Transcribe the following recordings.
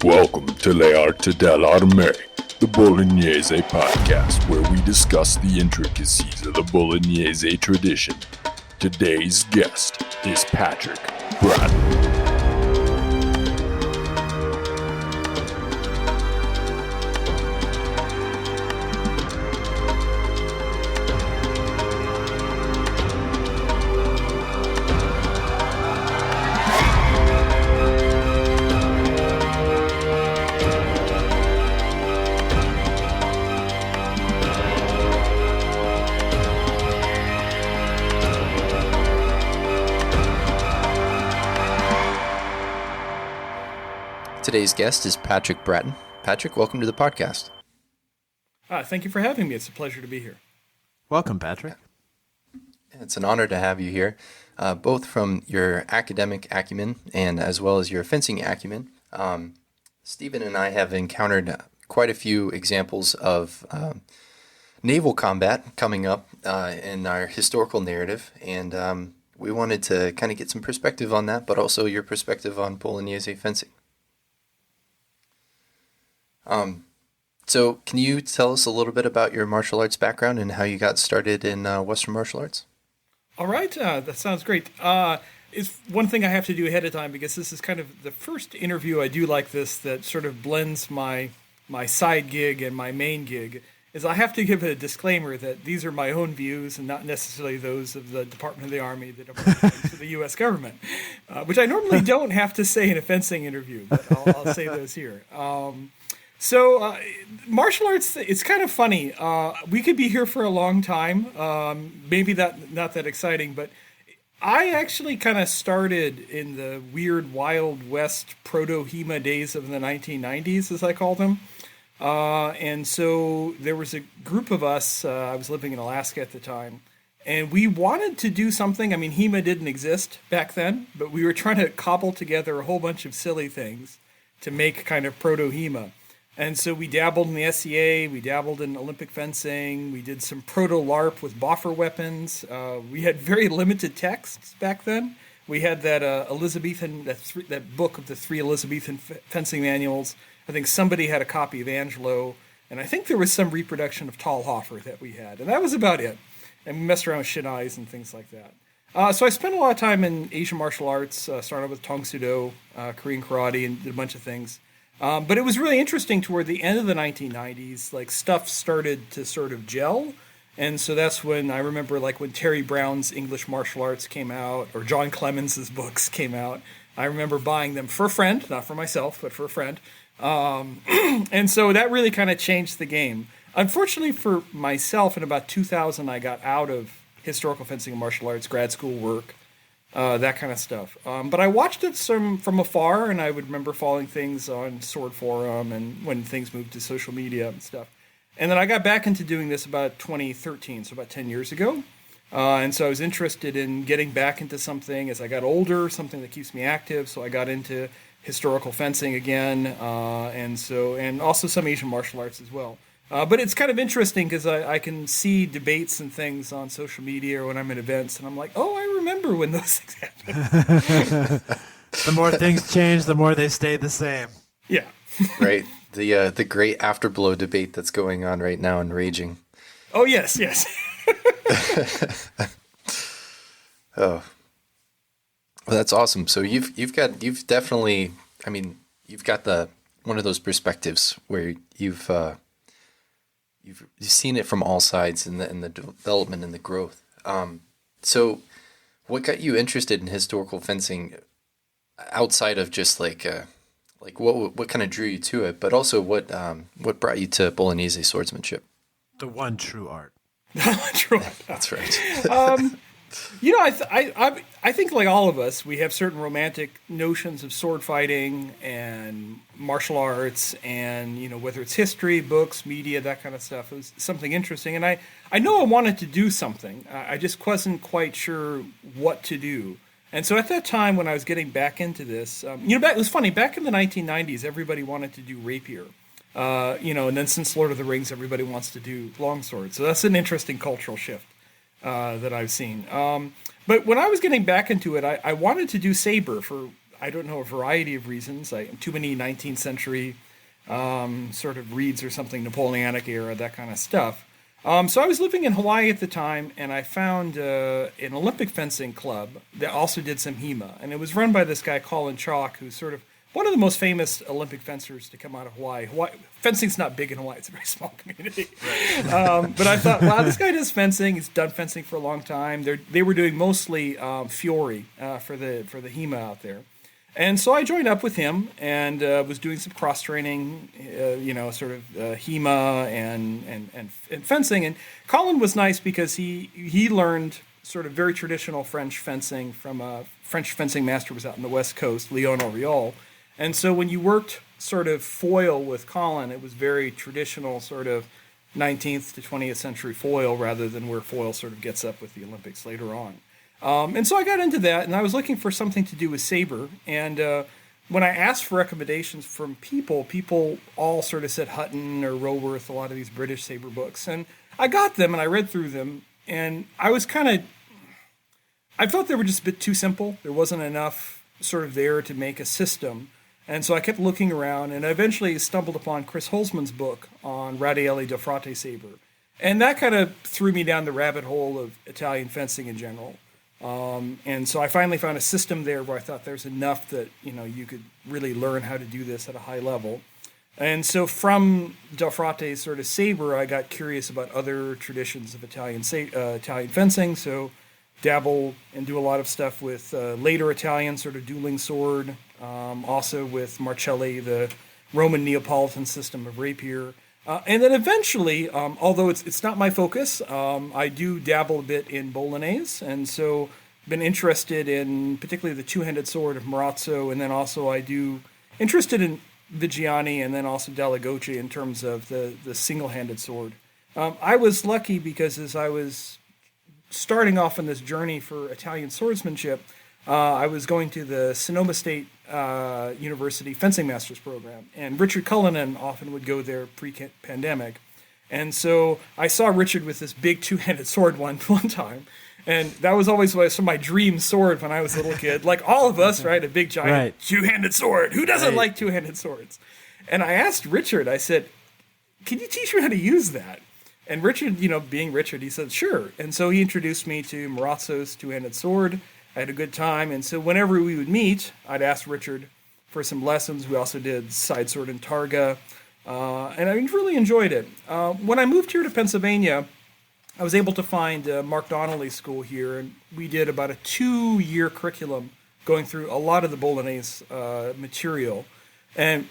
Welcome to Le Arte dell'Arme, the Bolognese podcast, where we discuss the intricacies of the Bolognese tradition. Today's guest is Patrick Bratton. Today's guest is Patrick Bratton. Patrick, welcome to the podcast. Thank you for having me. It's a pleasure to be here. Welcome, Patrick. It's an honor to have you here, both from your academic acumen and as well as your fencing acumen. Stephen and I have encountered quite a few examples of naval combat coming up in our historical narrative, and we wanted to kind of get some perspective on that, but also your perspective on Bolognese fencing. So can you tell us a little bit about your martial arts background and how you got started in Western martial arts? All right. That sounds great. It's one thing I have to do ahead of time because this is kind of the first interview I do like this that sort of blends my side gig and my main gig, is I have to give a disclaimer that these are my own views and not necessarily those of the Department of the Army, the Department of the U.S. government, which I normally don't have to say in a fencing interview, but I'll say those here. So martial arts, it's kind of funny. We could be here for a long time. Maybe not that exciting, but I actually kind of started in the weird Wild West proto-HEMA days of the 1990s, as I call them. And so there was a group of us, I was living in Alaska at the time, and we wanted to do something. I mean, HEMA didn't exist back then, but we were trying to cobble together a whole bunch of silly things to make kind of proto-HEMA. And so we dabbled in the SCA, we dabbled in Olympic fencing, we did some proto-LARP with boffer weapons. We had very limited texts back then. We had that Elizabethan, that book of the 3 Elizabethan fencing manuals. I think somebody had a copy of Angelo, and I think there was some reproduction of Talhofer that we had. And that was about it. And we messed around with Shinais and things like that. So I spent a lot of time in Asian martial arts, started with Tong Soo-Do, Korean karate, and did a bunch of things. But it was really interesting toward the end of the 1990s, like stuff started to sort of gel. And so that's when I remember, like when Terry Brown's English martial arts came out, or John Clemens's books came out. I remember buying them for a friend, not for myself, but for a friend. And so that really kind of changed the game. Unfortunately for myself, in about 2000, I got out of historical fencing and martial arts, grad school work. That kind of stuff. But I watched it from afar, and I would remember following things on Sword Forum and when things moved to social media and stuff. And then I got back into doing this about 2013, so about 10 years ago. And so I was interested in getting back into something as I got older, something that keeps me active. So I got into historical fencing again, and also some Asian martial arts as well. But it's kind of interesting because I can see debates and things on social media or when I'm at events, and I'm like, oh, I remember when those things happened. The more things change, the more they stay the same. Yeah. Right. The great afterblow debate that's going on right now and raging. Oh, yes. Oh. Well, that's awesome. So you've definitely, I mean, you've got one of those perspectives where you've seen it from all sides in the development and the growth. So what got you interested in historical fencing outside of just like what kind of drew you to it, but also what brought you to Bolognese swordsmanship? The one true art. True. That's right. I think like all of us, we have certain romantic notions of sword fighting and martial arts, and whether it's history, books, media, that kind of stuff. It was something interesting, and I know I wanted to do something. I just wasn't quite sure what to do. And so at that time, when I was getting back into this, it was funny. Back in the 1990s, everybody wanted to do rapier, and then since Lord of the Rings, everybody wants to do longsword. So that's an interesting cultural shift that I've seen. But when I was getting back into it, I wanted to do saber for I don't know, a variety of reasons. Too many 19th century sort of reads or something, Napoleonic era, that kind of stuff. So I was living in Hawaii at the time, and I found an Olympic fencing club that also did some HEMA. And it was run by this guy, Colin Chalk, who's sort of one of the most famous Olympic fencers to come out of Hawaii. Fencing's not big in Hawaii. It's a very small community. But I thought, wow, this guy does fencing. He's done fencing for a long time. They were doing mostly Fiore for the HEMA out there. And so I joined up with him and was doing some cross-training, sort of HEMA and fencing. And Colin was nice because he learned sort of very traditional French fencing from a French fencing master who was out on the West Coast, Léon Auriol. And so when you worked sort of foil with Colin, it was very traditional sort of 19th to 20th century foil rather than where foil sort of gets up with the Olympics later on. And so I got into that, and I was looking for something to do with saber. And when I asked for recommendations from people all sort of said Hutton or Roworth, a lot of these British saber books. And I got them, and I read through them, and I felt they were just a bit too simple. There wasn't enough sort of there to make a system. And so I kept looking around, and I eventually stumbled upon Chris Holzman's book on Radielli del Frate saber. And that kind of threw me down the rabbit hole of Italian fencing in general. And so I finally found a system there where I thought there's enough that, you could really learn how to do this at a high level. And so from Del Frate's sort of saber, I got curious about other traditions of Italian fencing. So dabble and do a lot of stuff with later Italian sort of dueling sword, also with Marcelli, the Roman Neapolitan system of rapier. And then eventually, although it's not my focus, I do dabble a bit in Bolognese, and so been interested in particularly the two-handed sword of Marazzo, and then also interested in Vigiani and then also Della Goce in terms of the single-handed sword. I was lucky because as I was starting off on this journey for Italian swordsmanship, I was going to the Sonoma State University Fencing Masters program, and Richard Cullinan often would go there pre-pandemic. And so I saw Richard with this big two-handed sword one time, and that was always my dream sword when I was a little kid. Like all of us, right? A big, giant two-handed sword. Who doesn't like two-handed swords? And I asked Richard, I said, can you teach me how to use that? And Richard, being Richard, he said, sure. And so he introduced me to Marazzo's two-handed sword. I had a good time, and so whenever we would meet, I'd ask Richard for some lessons. We also did side sword and targa, and I really enjoyed it. When I moved here to Pennsylvania, I was able to find Mark Donnelly's school here, and we did about a 2-year curriculum going through a lot of the Bolognese material, and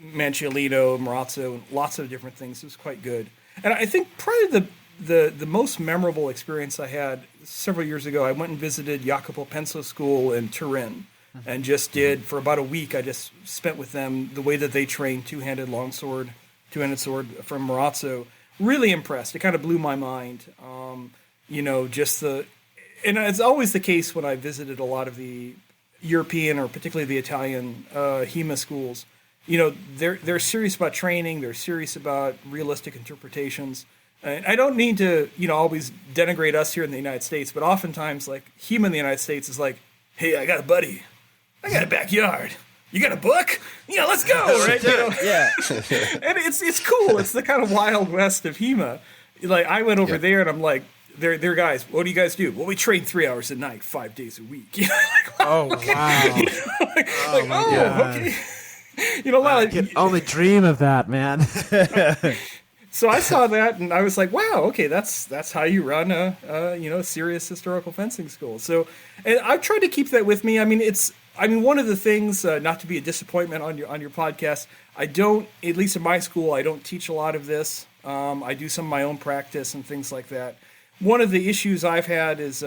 Manciolino, Marazzo, lots of different things. It was quite good. And I think probably the most memorable experience I had several years ago, I went and visited Jacopo Penso School in Turin and just did, for about a week, I just spent with them the way that they train two-handed sword from Marazzo. Really impressed. It kind of blew my mind. And it's always the case when I visited a lot of the European or particularly the Italian HEMA schools. They're serious about training. They're serious about realistic interpretations. And I don't mean to, always denigrate us here in the United States, but oftentimes, like, HEMA in the United States is like, hey, I got a buddy. I got a backyard. You got a book? Yeah, let's go, right? Yeah. And it's cool. It's the kind of Wild West of HEMA. Like, I went over there, and I'm like, they're guys, what do you guys do? Well, we train 3 hours a night, 5 days a week. Oh, wow. Okay. I can only dream of that, man. So I saw that, and I was like, "Wow, okay, that's how you run a serious historical fencing school." So, and I've tried to keep that with me. I mean, one of the things, not to be a disappointment on your podcast, I don't, at least in my school, I don't teach a lot of this. I do some of my own practice and things like that. One of the issues I've had is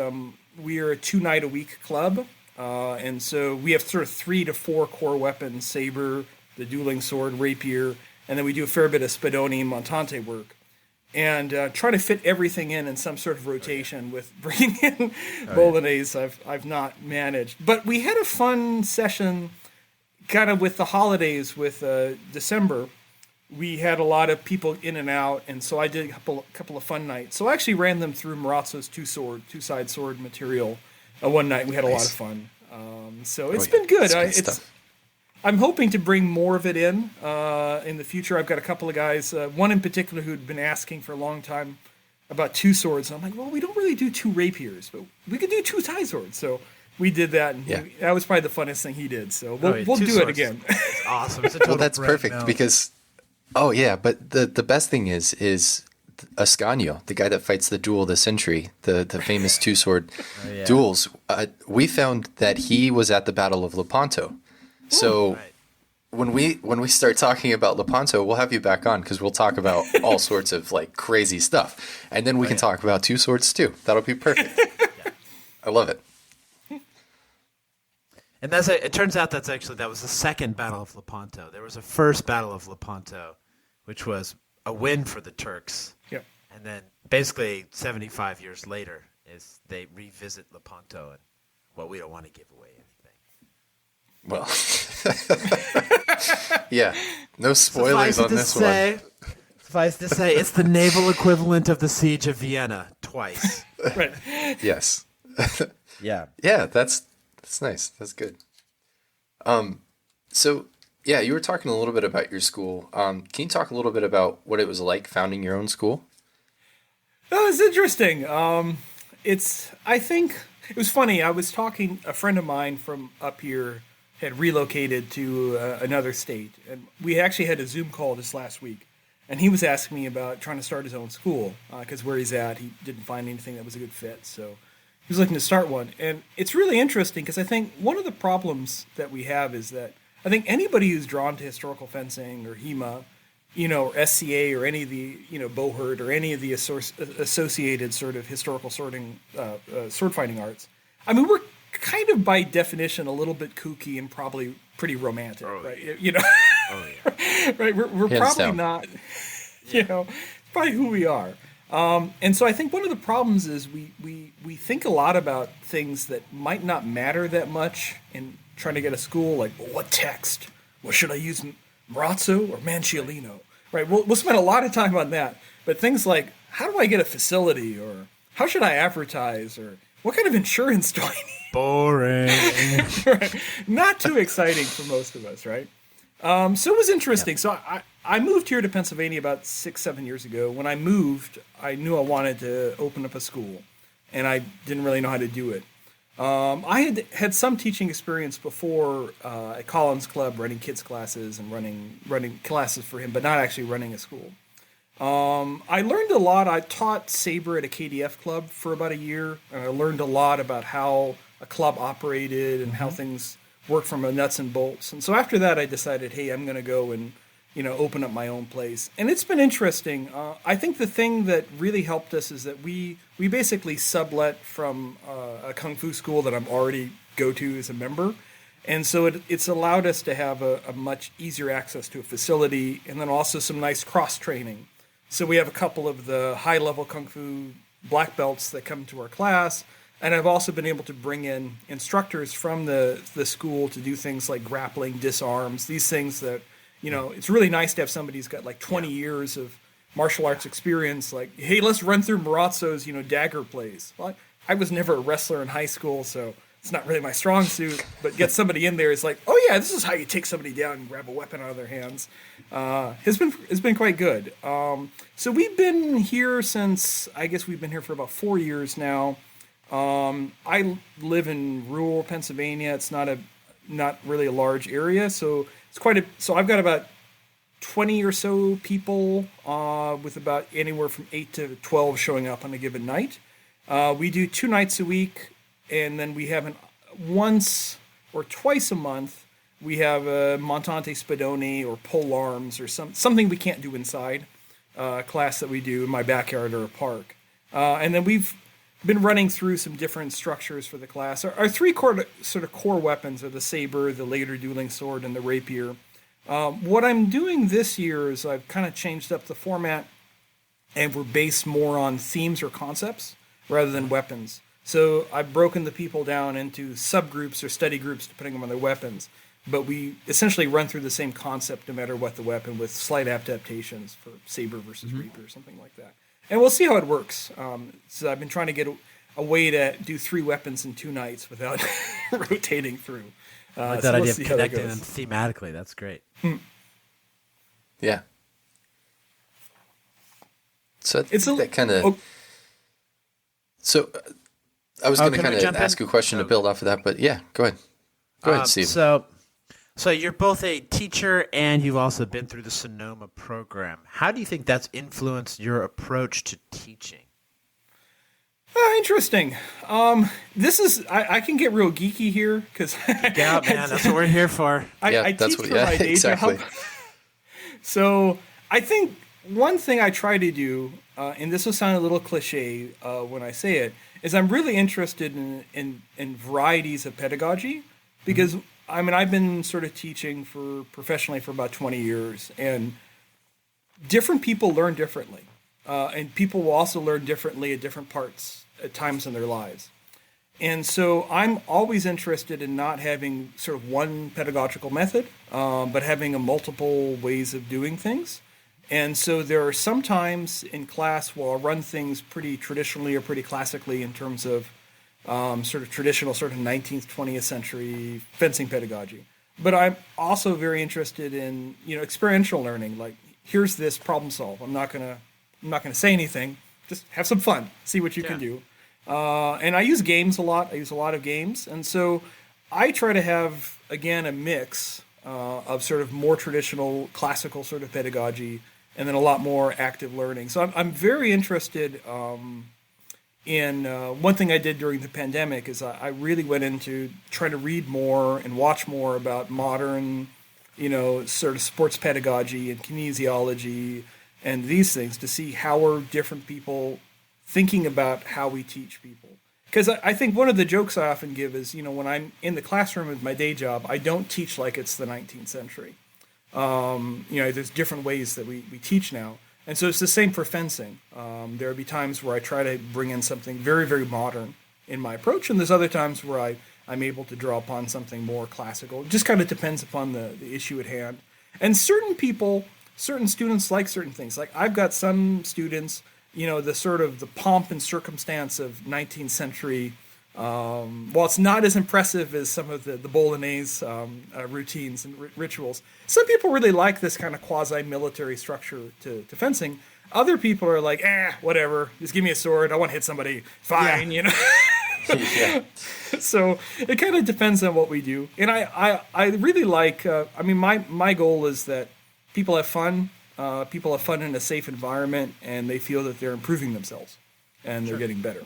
we are a 2-night-a-week club, and so we have sort of 3 to 4 core weapons: saber, the dueling sword, rapier. And then we do a fair bit of Spadoni and Montante work. And try to fit everything in some sort of rotation with bringing in Bolognese. I've not managed. But we had a fun session kind of with the holidays with December. We had a lot of people in and out, and so I did a couple of fun nights. So I actually ran them through Marazzo's two-side sword material one night. We had a lot of fun. So it's been good. Stuff. I'm hoping to bring more of it in the future. I've got a couple of guys, one in particular who'd been asking for a long time about two swords. And I'm like, well, we don't really do two rapiers, but we could do two tie swords. So we did that, and that was probably the funnest thing he did. So we'll do it again. It's awesome. It's a total that's perfect now. because, but the best thing is Ascanio, the guy that fights the duel of the century, the famous two-sword duels. We found that he was at the Battle of Lepanto. So when we start talking about Lepanto, we'll have you back on because we'll talk about all sorts of like crazy stuff, and then we can talk about two swords too. That'll be perfect. I love it. And it turns out that was the second Battle of Lepanto. There was a first Battle of Lepanto, which was a win for the Turks. Yep. And then basically 75 years later is they revisit Lepanto, and we don't want to give away anything. Well, no spoilers on this one. Suffice to say, it's the naval equivalent of the Siege of Vienna twice. Right. Yes. Yeah. Yeah, that's nice. That's good. So you were talking a little bit about your school. Can you talk a little bit about what it was like founding your own school? Oh, it's interesting. I think it was funny. I was talking, a friend of mine from up here had relocated to another state, and we actually had a Zoom call this last week, and he was asking me about trying to start his own school because where he's at, he didn't find anything that was a good fit, so he was looking to start one. And it's really interesting because I think one of the problems that we have is that I think anybody who's drawn to historical fencing or HEMA, or SCA or any of the, Bohurt or any of the associated sort of historical sword fighting arts, I mean, we're kind of by definition a little bit kooky and probably pretty romantic, right? Right? We're probably down. not, probably who we are. And so I think one of the problems is we think a lot about things that might not matter that much in trying to get a school, like, well, what text? Well, should I use Marazzo or Manciolino? Right? We'll spend a lot of time on that. But things like, how do I get a facility? Or how should I advertise? Or what kind of insurance do I need? Boring. Right. Not too exciting for most of us, right? So it was interesting. So I moved here to Pennsylvania about 6-7 years ago. When I moved, I knew I wanted to open up a school, and I didn't really know how to do it. I had some teaching experience before at Collins Club, running kids classes and running classes for him, but not actually running a school. I learned a lot. I taught saber at a KDF club for about a year, and I learned a lot about how a club operated and how things work from a nuts and bolts. And so after that, I decided, hey, I'm going to go and open up my own place. And it's been interesting. I think the thing that really helped us is that we basically sublet from a kung fu school that I'm already go to as a member. And so it's allowed us to have a much easier access to a facility and then also some nice cross-training. So we have a couple of the high-level kung fu black belts that come to our class. And I've also been able to bring in instructors from the school to do things like grappling, disarms, these things that, it's really nice to have somebody who's got like 20 years of martial arts experience. Like, hey, let's run through Marazzo's, dagger plays. Well, I was never a wrestler in high school, so it's not really my strong suit. But get somebody in there is like, oh yeah, this is how you take somebody down and grab a weapon out of their hands. Has been quite good. So we've been here since, I guess we've been here for about 4 years now. I live in rural Pennsylvania. It's not really a large area, so so I've got about 20 or so people with about anywhere from 8 to 12 showing up on a given night. We do 2 nights a week, and then we have once or twice a month we have a Montante Spadoni or pole arms or something we can't do inside class that we do in my backyard or a park. And then we've been running through some different structures for the class. Our 3 core weapons are the saber, the later dueling sword, and the rapier. What I'm doing this year is I've kind of changed up the format, and we're based more on themes or concepts rather than weapons. So I've broken the people down into subgroups or study groups depending on their weapons. But we essentially run through the same concept no matter what the weapon, with slight adaptations for saber versus rapier or something like that. And we'll see how it works. So I've been trying to a way to do 3 weapons in 2 nights without rotating through. Like so that we'll idea of see how that connecting them goes. thematically. That's great. Yeah. So I It's think a- that kind of. oh. So I was going to can I kind of jump in? ask a question to build off of that, but yeah, go ahead. Go ahead, Steve. So you're both a teacher and you've also been through the Sonoma program. How do you think that's influenced your approach to teaching? Interesting. This is I can get real geeky here because Get out, man. That's what we're here for. I teach for my day exactly. job. So I think one thing I try to do, and this will sound a little cliche when I say it, is I'm really interested in varieties of pedagogy because I mean I've been sort of teaching professionally for about 20 years, and different people learn differently, and people will also learn differently at times in their lives. And so I'm always interested in not having sort of one pedagogical method, but having a multiple ways of doing things. And so there are some times in class where I'll run things pretty traditionally or pretty classically in terms of sort of traditional, sort of 19th, 20th century fencing pedagogy. But I'm also very interested in, experiential learning. Like, here's this problem solve. I'm not gonna say anything. Just have some fun. See what you can do. And I use games a lot. I use a lot of games. And so I try to have, again, a mix of sort of more traditional, classical sort of pedagogy and then a lot more active learning. So I'm very interested in one thing I did during the pandemic is I really went into trying to read more and watch more about modern, sort of sports pedagogy and kinesiology and these things to see how are different people thinking about how we teach people. Because I think one of the jokes I often give is, when I'm in the classroom with my day job, I don't teach like it's the 19th century. There's different ways that we teach now. And so it's the same for fencing. There will be times where I try to bring in something very, very modern in my approach, and there's other times where I'm able to draw upon something more classical. It just kind of depends upon the issue at hand. And certain students like certain things. Like I've got some students, the sort of the pomp and circumstance of 19th century, while it's not as impressive as some of the Bolognese routines and rituals, some people really like this kind of quasi-military structure to fencing. Other people are like, whatever, just give me a sword, I want to hit somebody, fine, Yeah. So it kind of depends on what we do. And I really like, my goal is that people have fun in a safe environment, and they feel that they're improving themselves, and they're getting better.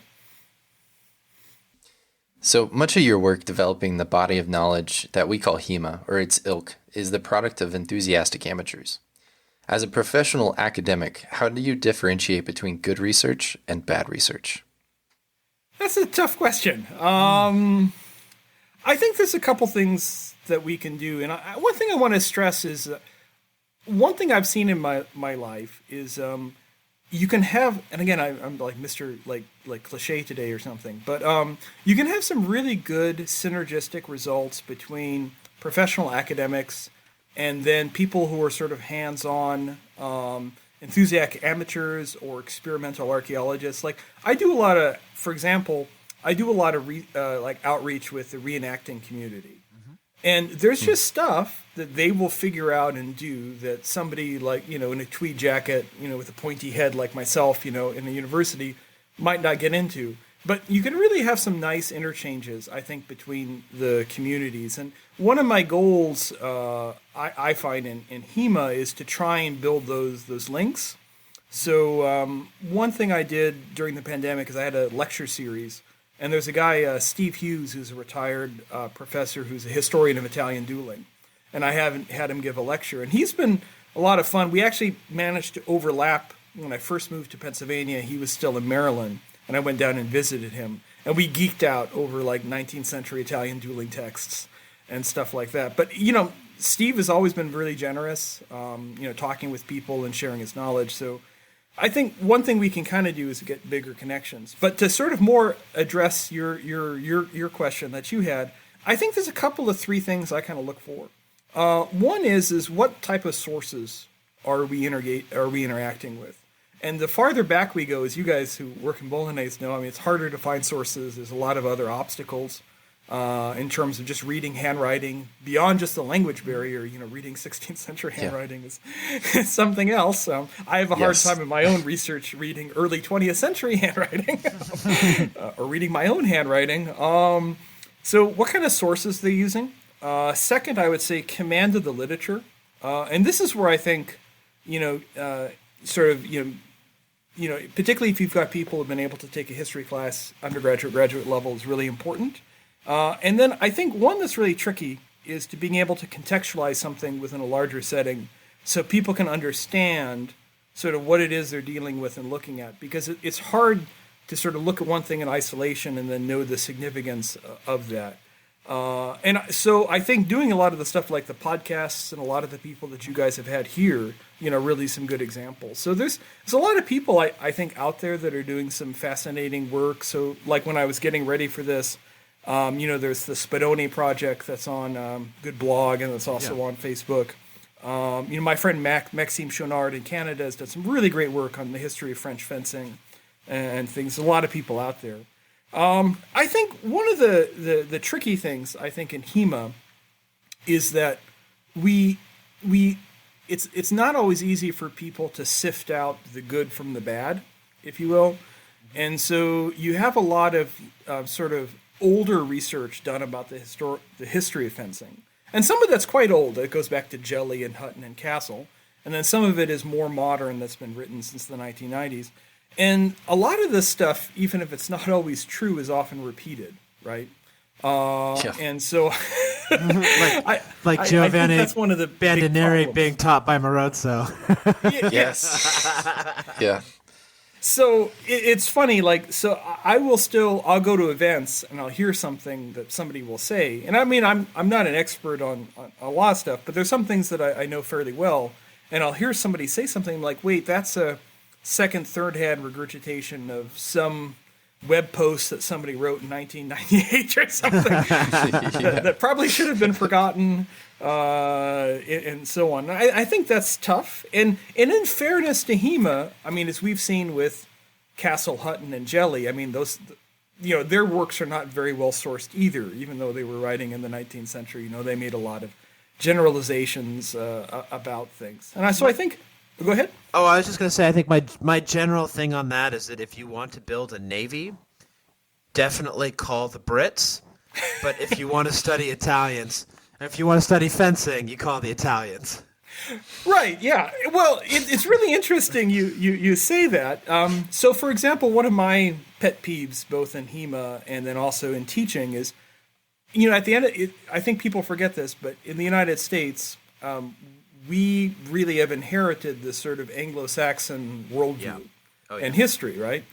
So much of your work developing the body of knowledge that we call HEMA, or its ilk, is the product of enthusiastic amateurs. As a professional academic, how do you differentiate between good research and bad research? That's a tough question. I think there's a couple things that we can do. And one thing I want to stress is one thing I've seen in my life is you can have, and again, I'm like Mr. like cliche today or something, but you can have some really good synergistic results between professional academics and then people who are sort of hands-on enthusiastic amateurs or experimental archaeologists. Like I do a lot of, for example, outreach with the reenacting community. And there's just stuff that they will figure out and do that somebody like, in a tweed jacket, with a pointy head like myself, in a university might not get into. But you can really have some nice interchanges, I think, between the communities. And one of my goals I find in HEMA is to try and build those links. So one thing I did during the pandemic is I had a lecture series. And there's a guy, Steve Hughes, who's a retired professor who's a historian of Italian dueling. And I haven't had him give a lecture. And he's been a lot of fun. We actually managed to overlap. When I first moved to Pennsylvania, he was still in Maryland. And I went down and visited him. And we geeked out over like 19th century Italian dueling texts and stuff like that. But, Steve has always been really generous, talking with people and sharing his knowledge. So I think one thing we can kind of do is get bigger connections. But to sort of more address your question that you had, I think there's a couple of 3 things I kind of look for. One is what type of sources are we interacting with? And the farther back we go, as you guys who work in Bolognese know, I mean, it's harder to find sources. There's a lot of other obstacles in terms of just reading handwriting beyond just the language barrier. Reading 16th century handwriting is something else. I have a hard time in my own research reading early 20th century handwriting or reading my own handwriting. So what kind of sources are they using? Second, I would say command of the literature. And this is where I think, particularly if you've got people who have been able to take a history class, undergraduate, graduate level, is really important. And then I think one that's really tricky is to being able to contextualize something within a larger setting so people can understand sort of what it is they're dealing with and looking at. Because it's hard to sort of look at one thing in isolation and then know the significance of that. And so I think doing a lot of the stuff like the podcasts and a lot of the people that you guys have had here, really some good examples. So there's a lot of people I think out there that are doing some fascinating work. So like when I was getting ready for this, there's the Spadoni project that's on Good Blog and it's also on Facebook. My friend Maxime Chonard in Canada has done some really great work on the history of French fencing and things. A lot of people out there. I think one of the tricky things I think in HEMA is that it's not always easy for people to sift out the good from the bad, if you will. And so you have a lot of sort of older research done about the history of fencing. And some of that's quite old. It goes back to Jelly and Hutton and Castle. And then some of it is more modern that's been written since the 1990s. And a lot of this stuff, even if it's not always true, is often repeated, right? And so, like Giovanni that's one of the Bandineri being taught by Marozzo. Yes. Yeah. So it's funny, I'll go to events and I'll hear something that somebody will say. And I mean, I'm not an expert on a lot of stuff, but there's some things that I know fairly well. And I'll hear somebody say something like, wait, that's a second, third-hand regurgitation of some web post that somebody wrote in 1998 or something that probably should have been forgotten, and so on. I think that's tough. And in fairness to HEMA, I mean, as we've seen with Castle, Hutton, and Jelly, I mean, those, their works are not very well sourced either, even though they were writing in the 19th century. They made a lot of generalizations about things. And so I think... Go ahead. Oh, I was just going to say, I think my general thing on that is that if you want to build a navy, definitely call the Brits. But if you want to study Italians, if you want to study fencing, you call the Italians. Right, yeah. Well, it's really interesting you say that. So, for example, one of my pet peeves, both in HEMA and then also in teaching, is, at the end, I think people forget this, but in the United States, we really have inherited this sort of Anglo-Saxon worldview and history, right?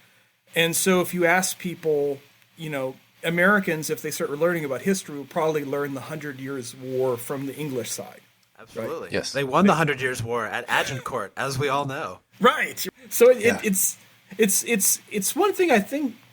And so if you ask people, Americans, if they start learning about history, will probably learn the 100 Years' War from the English side. Absolutely. Right? Yes. They won the 100 Years' War at Agincourt, as we all know. Right. So it's one thing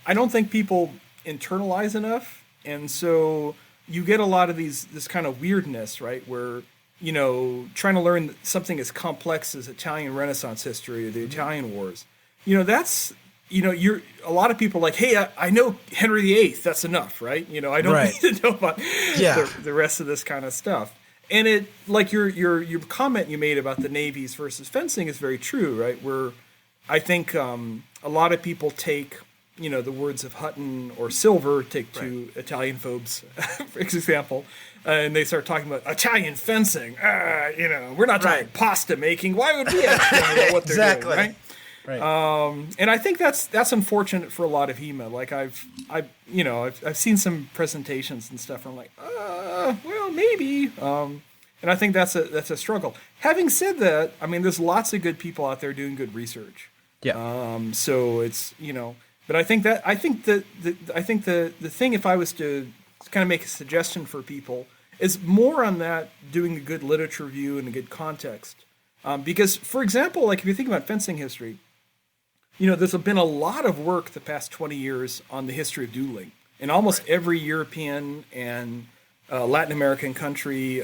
I don't think people internalize enough. And so you get a lot of this kind of weirdness, right, where trying to learn something as complex as Italian Renaissance history or the Italian Wars, that's, a lot of people are like, hey, I know Henry VIII, that's enough, right? I don't need to know about the rest of this kind of stuff. And it, like your comment you made about the navies versus fencing is very true, right? Where I think a lot of people take, the words of Hutton or Silver, take two Italian phobes, for example, and they start talking about Italian fencing. We're not talking pasta making. Why would we actually know what they're doing, right? Right. And I think that's unfortunate for a lot of HEMA. Like I've seen some presentations and stuff. And I'm like, well, maybe. And I think that's a struggle. Having said that, I mean, there's lots of good people out there doing good research. Yeah. So it's but I think the thing, if I was to kind of make a suggestion for people, is more on that, doing a good literature review and a good context. Because, for example, like if you think about fencing history, there's been a lot of work the past 20 years on the history of dueling. In almost every European and Latin American country,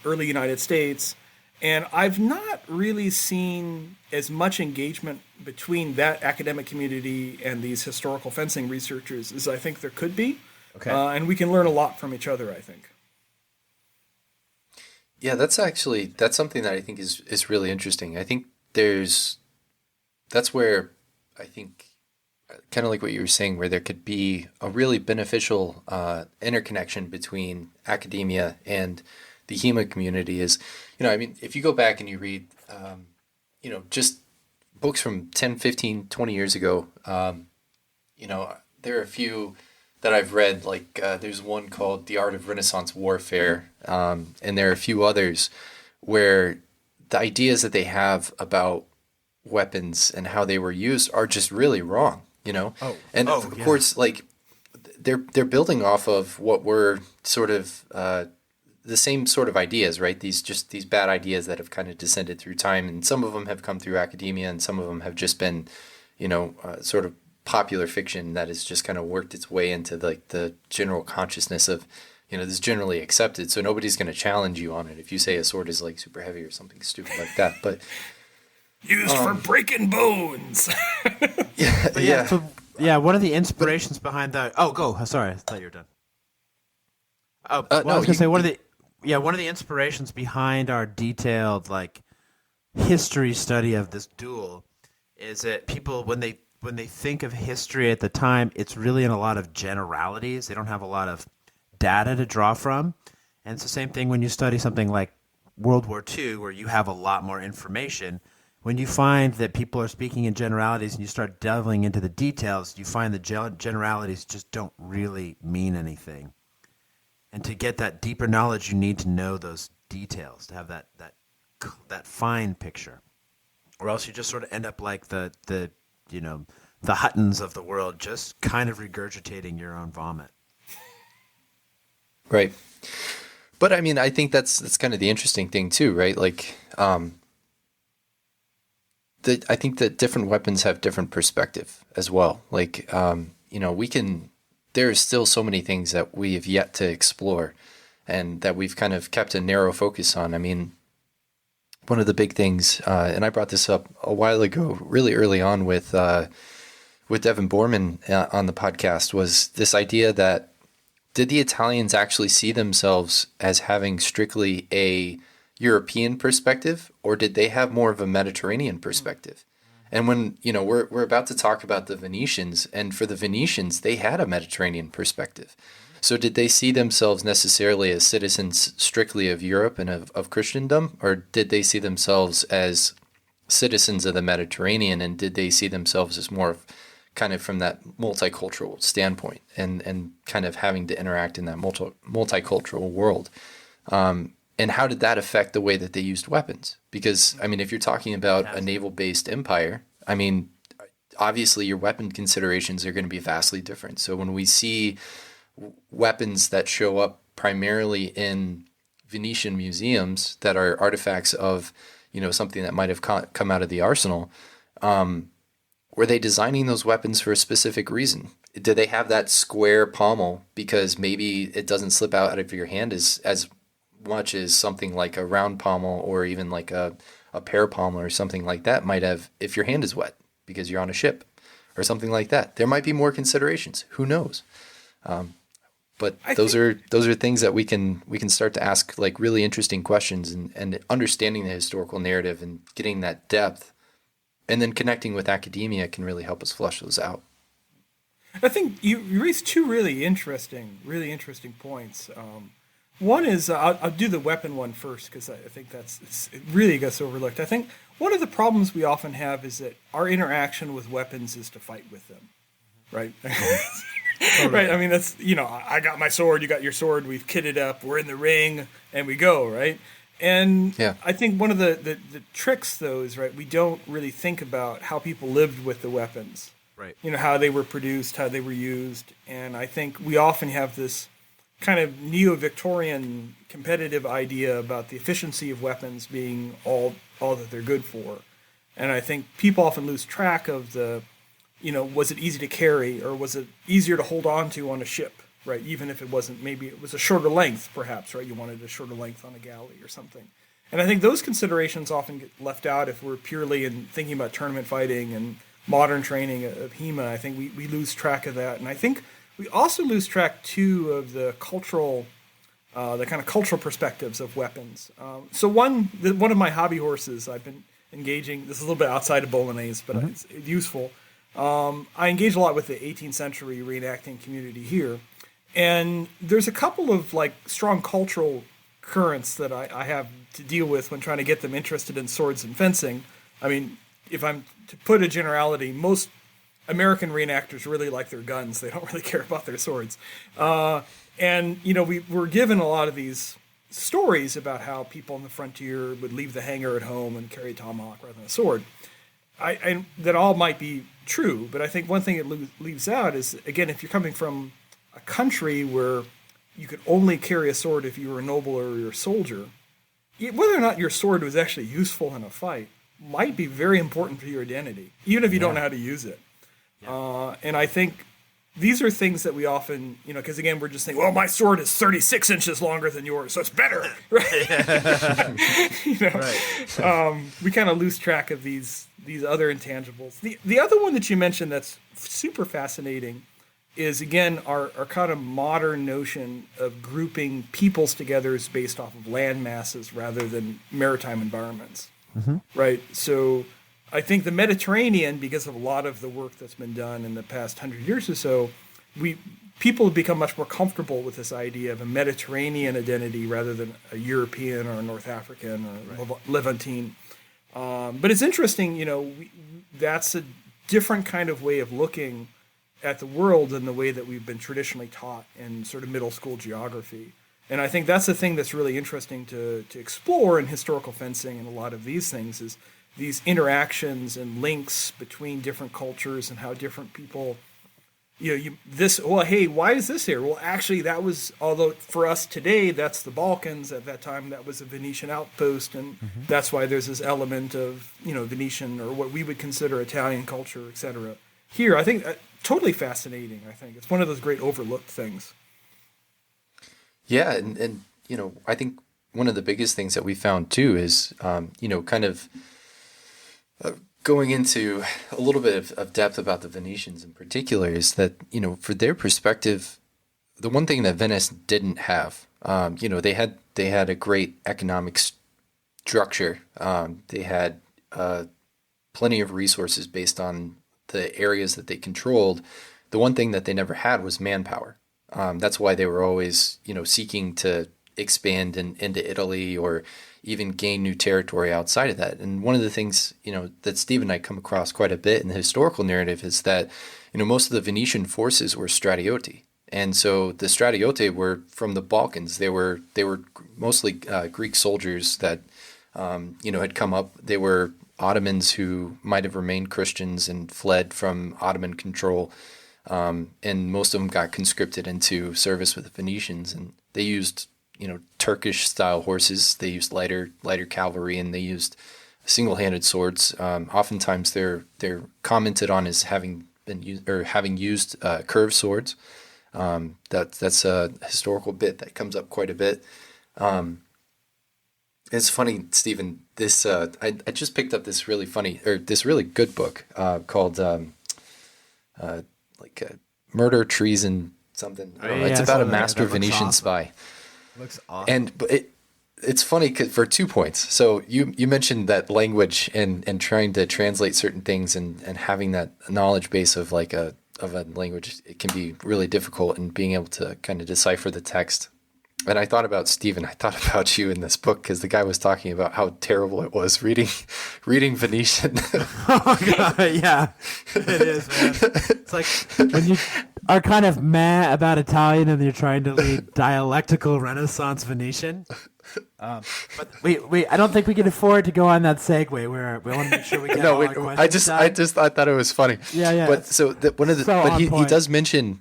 early United States. And I've not really seen as much engagement between that academic community and these historical fencing researchers as I think there could be. Okay. And we can learn a lot from each other, I think. Yeah, that's something that I think is really interesting. I think that's where I think kind of like what you were saying, where there could be a really beneficial interconnection between academia and the HEMA community is, I mean, if you go back and you read, just books from 10, 15, 20 years ago, there are a few that I've read, like there's one called The Art of Renaissance Warfare, and there are a few others where the ideas that they have about weapons and how they were used are just really wrong, Of course, like they're building off of what were sort of the same sort of ideas, right? These bad ideas that have kind of descended through time, and some of them have come through academia, and some of them have just been, sort of popular fiction that has just kind of worked its way into the general consciousness of, this is generally accepted. So nobody's going to challenge you on it if you say a sword is like super heavy or something stupid like that. But used for breaking bones. One of the inspirations behind that. Oh, go. Sorry, I thought you were done. I was going to say one of the inspirations behind our detailed history study of this duel is that people when they think of history at the time, it's really in a lot of generalities. They don't have a lot of data to draw from, and it's the same thing when you study something like World War II, where you have a lot more information. When you find that people are speaking in generalities and you start delving into the details, you find the generalities just don't really mean anything. And to get that deeper knowledge, you need to know those details to have that fine picture, or else you just sort of end up like the Huttons of the world, just kind of regurgitating your own vomit. Right. But I mean, I think that's kind of the interesting thing too, right? Like, I think that different weapons have different perspective as well. Like, there's still so many things that we have yet to explore and that we've kind of kept a narrow focus on. I mean, one of the big things, and I brought this up a while ago, really early on with Devin Borman on the podcast, was this idea that did the Italians actually see themselves as having strictly a European perspective, or did they have more of a Mediterranean perspective? And when, we're about to talk about the Venetians, and for the Venetians, they had a Mediterranean perspective. So did they see themselves necessarily as citizens strictly of Europe and of Christendom, or did they see themselves as citizens of the Mediterranean, and did they see themselves as more of kind of from that multicultural standpoint and kind of having to interact in that multicultural world? And how did that affect the way that they used weapons? Because, I mean, if you're talking about a naval-based empire, I mean, obviously your weapon considerations are going to be vastly different. So when we see weapons that show up primarily in Venetian museums that are artifacts of, something that might have come out of the arsenal, were they designing those weapons for a specific reason? Did they have that square pommel because maybe it doesn't slip out of your hand as much as something like a round pommel or even like a pear pommel or something like that might have if your hand is wet because you're on a ship or something like that? There might be more considerations. Who knows? But those are things that we can start to ask like really interesting questions and understanding the historical narrative and getting that depth, and then connecting with academia can really help us flush those out. I think you raised two really interesting points. One is I'll do the weapon one first because I think it really gets overlooked. I think one of the problems we often have is that our interaction with weapons is to fight with them, right? Right. I mean, that's, I got my sword, you got your sword, we've kitted up, we're in the ring, and we go, right? And yeah. I think one of the tricks, though, is, right, we don't really think about how people lived with the weapons. Right. How they were produced, how they were used. And I think we often have this kind of neo-Victorian competitive idea about the efficiency of weapons being all that they're good for. And I think people often lose track of was it easy to carry, or was it easier to hold on to on a ship, right? Even if it wasn't, maybe it was a shorter length, perhaps, right? You wanted a shorter length on a galley or something. And I think those considerations often get left out if we're purely in thinking about tournament fighting and modern training of HEMA. I think we lose track of that. And I think we also lose track, too, of the kind of cultural perspectives of weapons. So one of my hobby horses I've been engaging, this is a little bit outside of Bolognese, but it's useful. I engage a lot with the 18th century reenacting community here. And there's a couple of like strong cultural currents that I have to deal with when trying to get them interested in swords and fencing. I mean, if I'm to put a generality, most American reenactors really like their guns. They don't really care about their swords. And, we're given a lot of these stories about how people on the frontier would leave the hanger at home and carry a tomahawk rather than a sword. I that all might be true, but I think one thing it leaves out is, again, if you're coming from a country where you could only carry a sword if you were a noble or you're a soldier, whether or not your sword was actually useful in a fight might be very important for your identity, even if you don't know how to use it. And I think these are things that we often, because again, we're just thinking, well, my sword is 36 inches longer than yours, so it's better, right? We kind of lose track of these other intangibles. The other one that you mentioned that's super fascinating is, again, our kind of modern notion of grouping peoples together is based off of land masses rather than maritime environments, right? So I think the Mediterranean, because of a lot of the work that's been done in the past 100 years or so, people have become much more comfortable with this idea of a Mediterranean identity rather than a European or a North African or Levantine. But it's interesting, that's a different kind of way of looking at the world than the way that we've been traditionally taught in sort of middle school geography. And I think that's the thing that's really interesting to explore in historical fencing and a lot of these things is these interactions and links between different cultures and how different people, why is this here? Well, actually, that was, although for us today, that's the Balkans. At that time, that was a Venetian outpost, and that's why there's this element of, Venetian or what we would consider Italian culture, et cetera. Here, I think, totally fascinating, I think. It's one of those great overlooked things. Yeah, and I think one of the biggest things that we found, too, is, kind of going into a little bit of depth about the Venetians in particular is that, for their perspective, the one thing that Venice didn't have, they had a great economic structure. They had plenty of resources based on the areas that they controlled. The one thing that they never had was manpower. That's why they were always, seeking to expand into Italy or even gain new territory outside of that. And one of the things, that Steve and I come across quite a bit in the historical narrative is that, most of the Venetian forces were stratioti. And so the stratioti were from the Balkans. They were mostly Greek soldiers that, had come up. They were Ottomans who might have remained Christians and fled from Ottoman control. And most of them got conscripted into service with the Venetians. And they used, Turkish-style horses. They used lighter cavalry, and they used single-handed swords. Oftentimes, they're commented on as having used curved swords. That's a historical bit that comes up quite a bit. It's funny, Stephen. This I just picked up this really good book called Murder, Treason, something. I don't know. It's about a master Venetian spy. Looks awesome. And it's funny for 2 points. So you mentioned that language and trying to translate certain things and having that knowledge base of a language, it can be really difficult in being able to kind of decipher the text. And I thought about Stephen. I thought about you in this book because the guy was talking about how terrible it was reading Venetian. Oh God, yeah, it is, man. It's like when you are kind of mad about Italian and you're trying to read dialectical Renaissance Venetian. But I don't think we can afford to go on that segue. We want to make sure we get all our questions I just thought it was funny. Yeah. But he does mention.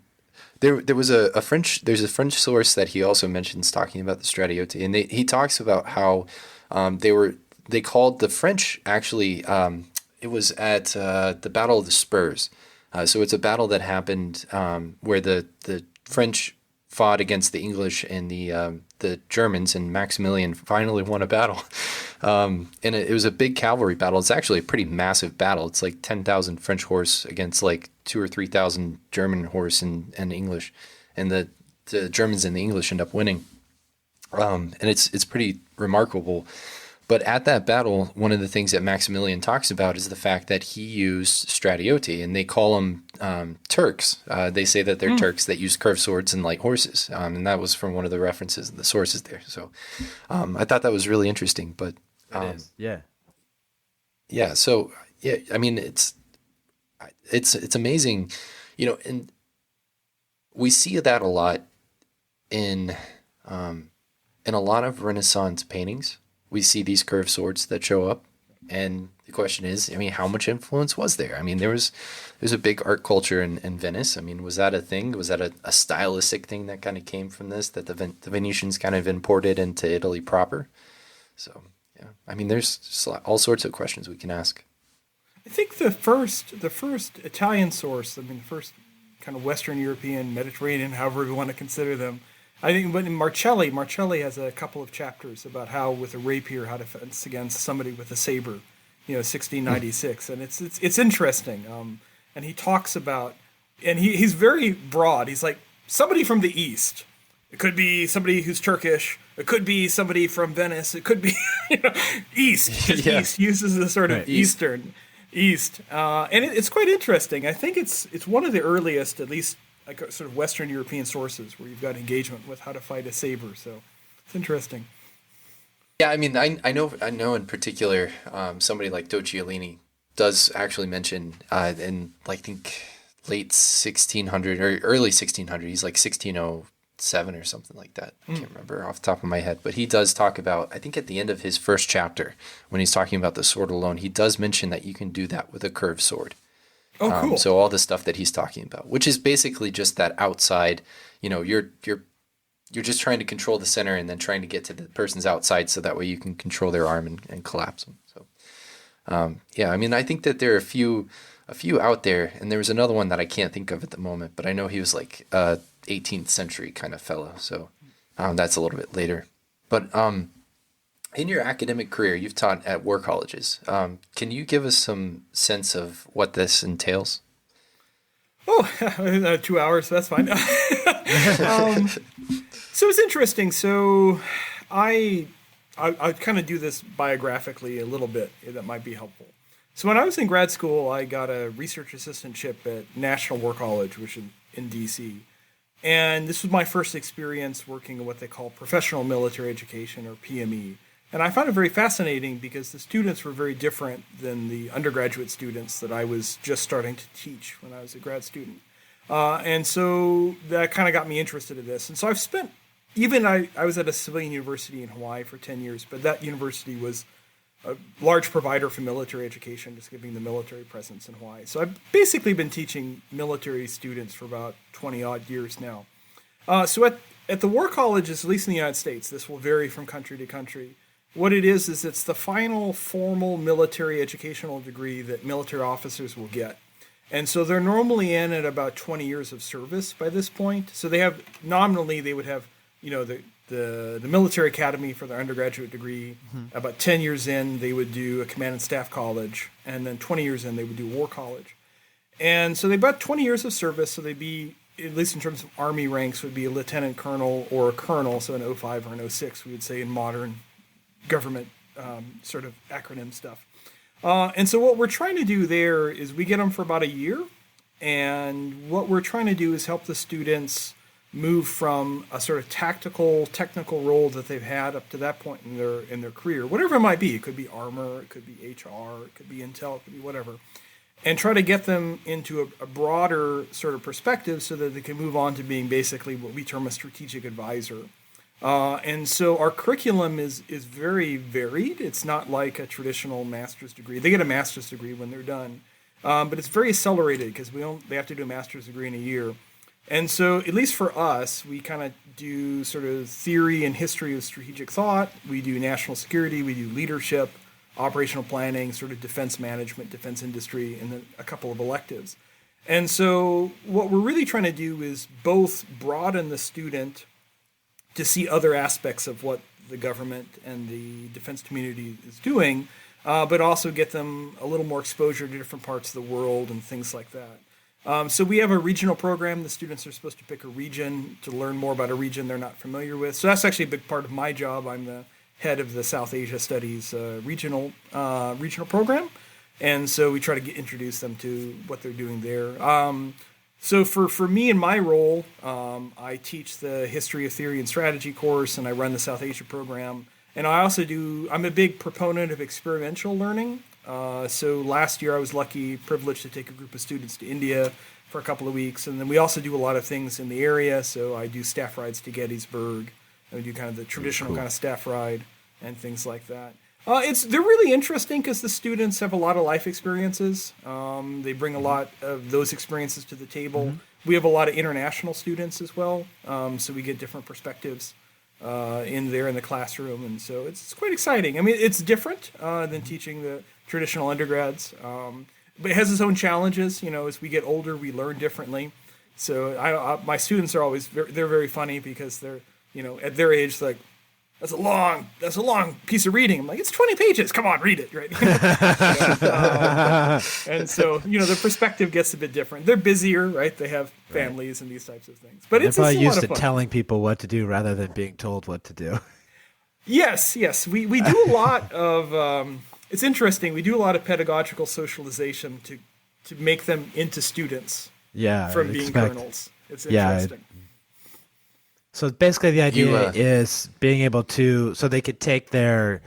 There's a French source that he also mentions talking about the stratioti, and he talks about how they called the French actually it was at the Battle of the Spurs, so it's a battle that happened where the French fought against the English in the the Germans, and Maximilian finally won a battle. And it was a big cavalry battle. It's actually a pretty massive battle. It's like 10,000 French horse against like 2,000 or 3,000 German horse and English. And the Germans and the English end up winning. And it's pretty remarkable. But at that battle, one of the things that Maximilian talks about is the fact that he used stradioti, and they call them Turks. They say that they're Turks that use curved swords and light horses, and that was from one of the references in the sources there. So I thought that was really interesting. But it is, yeah. Yeah, so yeah, I mean it's amazing, and we see that a lot in a lot of Renaissance paintings. We see these curved swords that show up, and the question is, I mean, how much influence was there? I mean, there's a big art culture in Venice. I mean, was that a thing? Was that a stylistic thing that kind of came from this, that the Venetians kind of imported into Italy proper? So, yeah, I mean, there's just all sorts of questions we can ask. I think the first Italian source, I mean, the first kind of Western European, Mediterranean, however we want to consider them, I think, but in Marcelli has a couple of chapters about how with a rapier, how to fence against somebody with a saber, 1696, and it's interesting. And he talks about, and he's very broad. He's like somebody from the East. It could be somebody who's Turkish. It could be somebody from Venice. It could be East. Yeah. East uses the sort of Eastern East, and it's quite interesting. I think it's one of the earliest, at least, like sort of Western European sources where you've got engagement with how to fight a saber. So it's interesting. Yeah, I mean, I know in particular, somebody like Docciolini does actually mention in, I think, late 1600 or early 1600, he's like 1607 or something like that. I can't remember off the top of my head, but he does talk about, I think at the end of his first chapter, when he's talking about the sword alone, he does mention that you can do that with a curved sword. Oh, cool. So all the stuff that he's talking about, which is basically just that outside, you're just trying to control the center and then trying to get to the person's outside so that way you can control their arm and collapse them. So, yeah, I mean, I think that there are a few out there, and there was another one that I can't think of at the moment, but I know he was like 18th century kind of fellow. So that's a little bit later. But in your academic career, you've taught at war colleges. Can you give us some sense of what this entails? Oh, 2 hours, that's fine. So it's interesting. So I kind of do this biographically a little bit. That might be helpful. So when I was in grad school, I got a research assistantship at National War College, which is in D.C., and this was my first experience working in what they call professional military education, or PME. And I found it very fascinating because the students were very different than the undergraduate students that I was just starting to teach when I was a grad student. And so that kind of got me interested in this. And so I've spent, I was at a civilian university in Hawaii for 10 years, but that university was a large provider for military education, just giving the military presence in Hawaii. So I've basically been teaching military students for about 20 odd years now. So at the war colleges, at least in the United States, this will vary from country to country. What it is it's the final formal military educational degree that military officers will get. And so they're normally in at about 20 years of service by this point. So they have, nominally, they would have, the military academy for their undergraduate degree. Mm-hmm. About 10 years in, they would do a command and staff college. And then 20 years in, they would do war college. And so they've got 20 years of service. So they'd be, at least in terms of Army ranks, would be a lieutenant colonel or a colonel. So an 05 or an 06, we would say in modern government sort of acronym stuff. And so what we're trying to do there is we get them for about a year. And what we're trying to do is help the students move from a sort of technical role that they've had up to that point in their career, whatever it might be. It could be armor, it could be HR, it could be intel, it could be whatever. And try to get them into a broader sort of perspective so that they can move on to being basically what we term a strategic advisor. And so our curriculum is very varied. It's not like a traditional master's degree. They get a master's degree when they're done, but it's very accelerated because they have to do a master's degree in a year. And so, at least for us, we kind of do sort of theory and history of strategic thought. We do national security. We do leadership, operational planning, sort of defense management, defense industry, and then a couple of electives. And so what we're really trying to do is both broaden the student to see other aspects of what the government and the defense community is doing, but also get them a little more exposure to different parts of the world and things like that. So we have a regional program. The students are supposed to pick a region to learn more about a region they're not familiar with. So that's actually a big part of my job. I'm the head of the South Asia Studies regional program. And so we try to introduce them to what they're doing there. So for me in my role, I teach the History of Theory and Strategy course, and I run the South Asia program. And I'm a big proponent of experiential learning. So last year I was privileged to take a group of students to India for a couple of weeks. And then we also do a lot of things in the area. So I do staff rides to Gettysburg. And we do kind of the traditional kind of staff ride and things like that. They're really interesting because the students have a lot of life experiences. They bring a lot of those experiences to the table. Mm-hmm. We have a lot of international students as well, so we get different perspectives in the classroom, and so it's quite exciting. I mean, it's different than teaching the traditional undergrads, but it has its own challenges. As we get older, we learn differently. So my students are they're very funny because they're at their age like, that's a long piece of reading. I'm like, it's 20 pages. Come on, read it, right? And so, the perspective gets a bit different. They're busier, right? They have families and these types of things. But it's probably a lot used of to fun. telling people what to do rather than being told what to do. Yes. We do a lot of. It's interesting. We do a lot of pedagogical socialization to make them into students. Yeah. From being colonels. It's interesting. So basically, the idea is being able to, so they could take their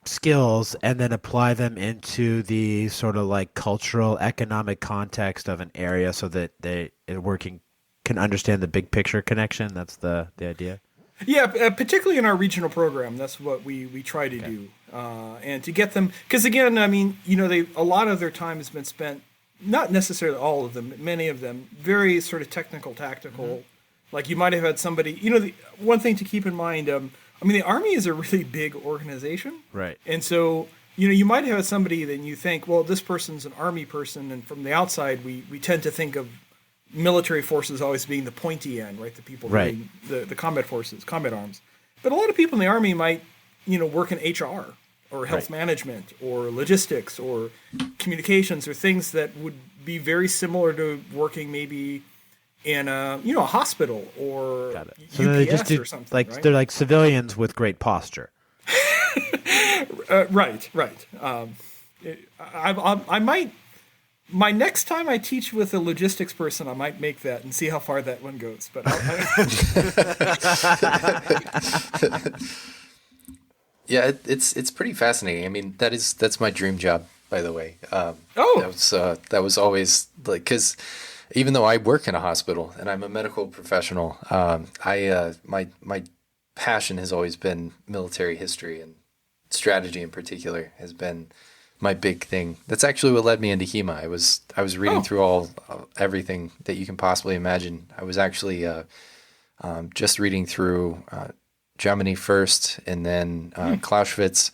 skills and then apply them into the sort of like cultural, economic context of an area, so that they can understand the big picture connection. That's the idea. Yeah, particularly in our regional program, that's what we try to do, and to get them, because again, I mean, a lot of their time has been spent, not necessarily all of them, but many of them, very sort of technical, tactical. Mm-hmm. Like you might have had somebody, the one thing to keep in mind, the Army is a really big organization. Right. And so, you might have had somebody that you think, well, this person's an Army person. And from the outside, we tend to think of military forces always being the pointy end, right? The people doing the combat forces, combat arms. But a lot of people in the Army might, work in HR or health management or logistics or communications or things that would be very similar to working maybe in a hospital or so UPS they just do, or something. Like right? they're like civilians with great posture. Right. I might. My next time I teach with a logistics person, I might make that and see how far that one goes. But yeah, it's pretty fascinating. I mean, that's my dream job, by the way. That was always like, because even though I work in a hospital and I'm a medical professional, my passion has always been military history, and strategy in particular has been my big thing. That's actually what led me into HEMA. I was reading through everything that you can possibly imagine. I was actually just reading through Germany first, and then Clausewitz,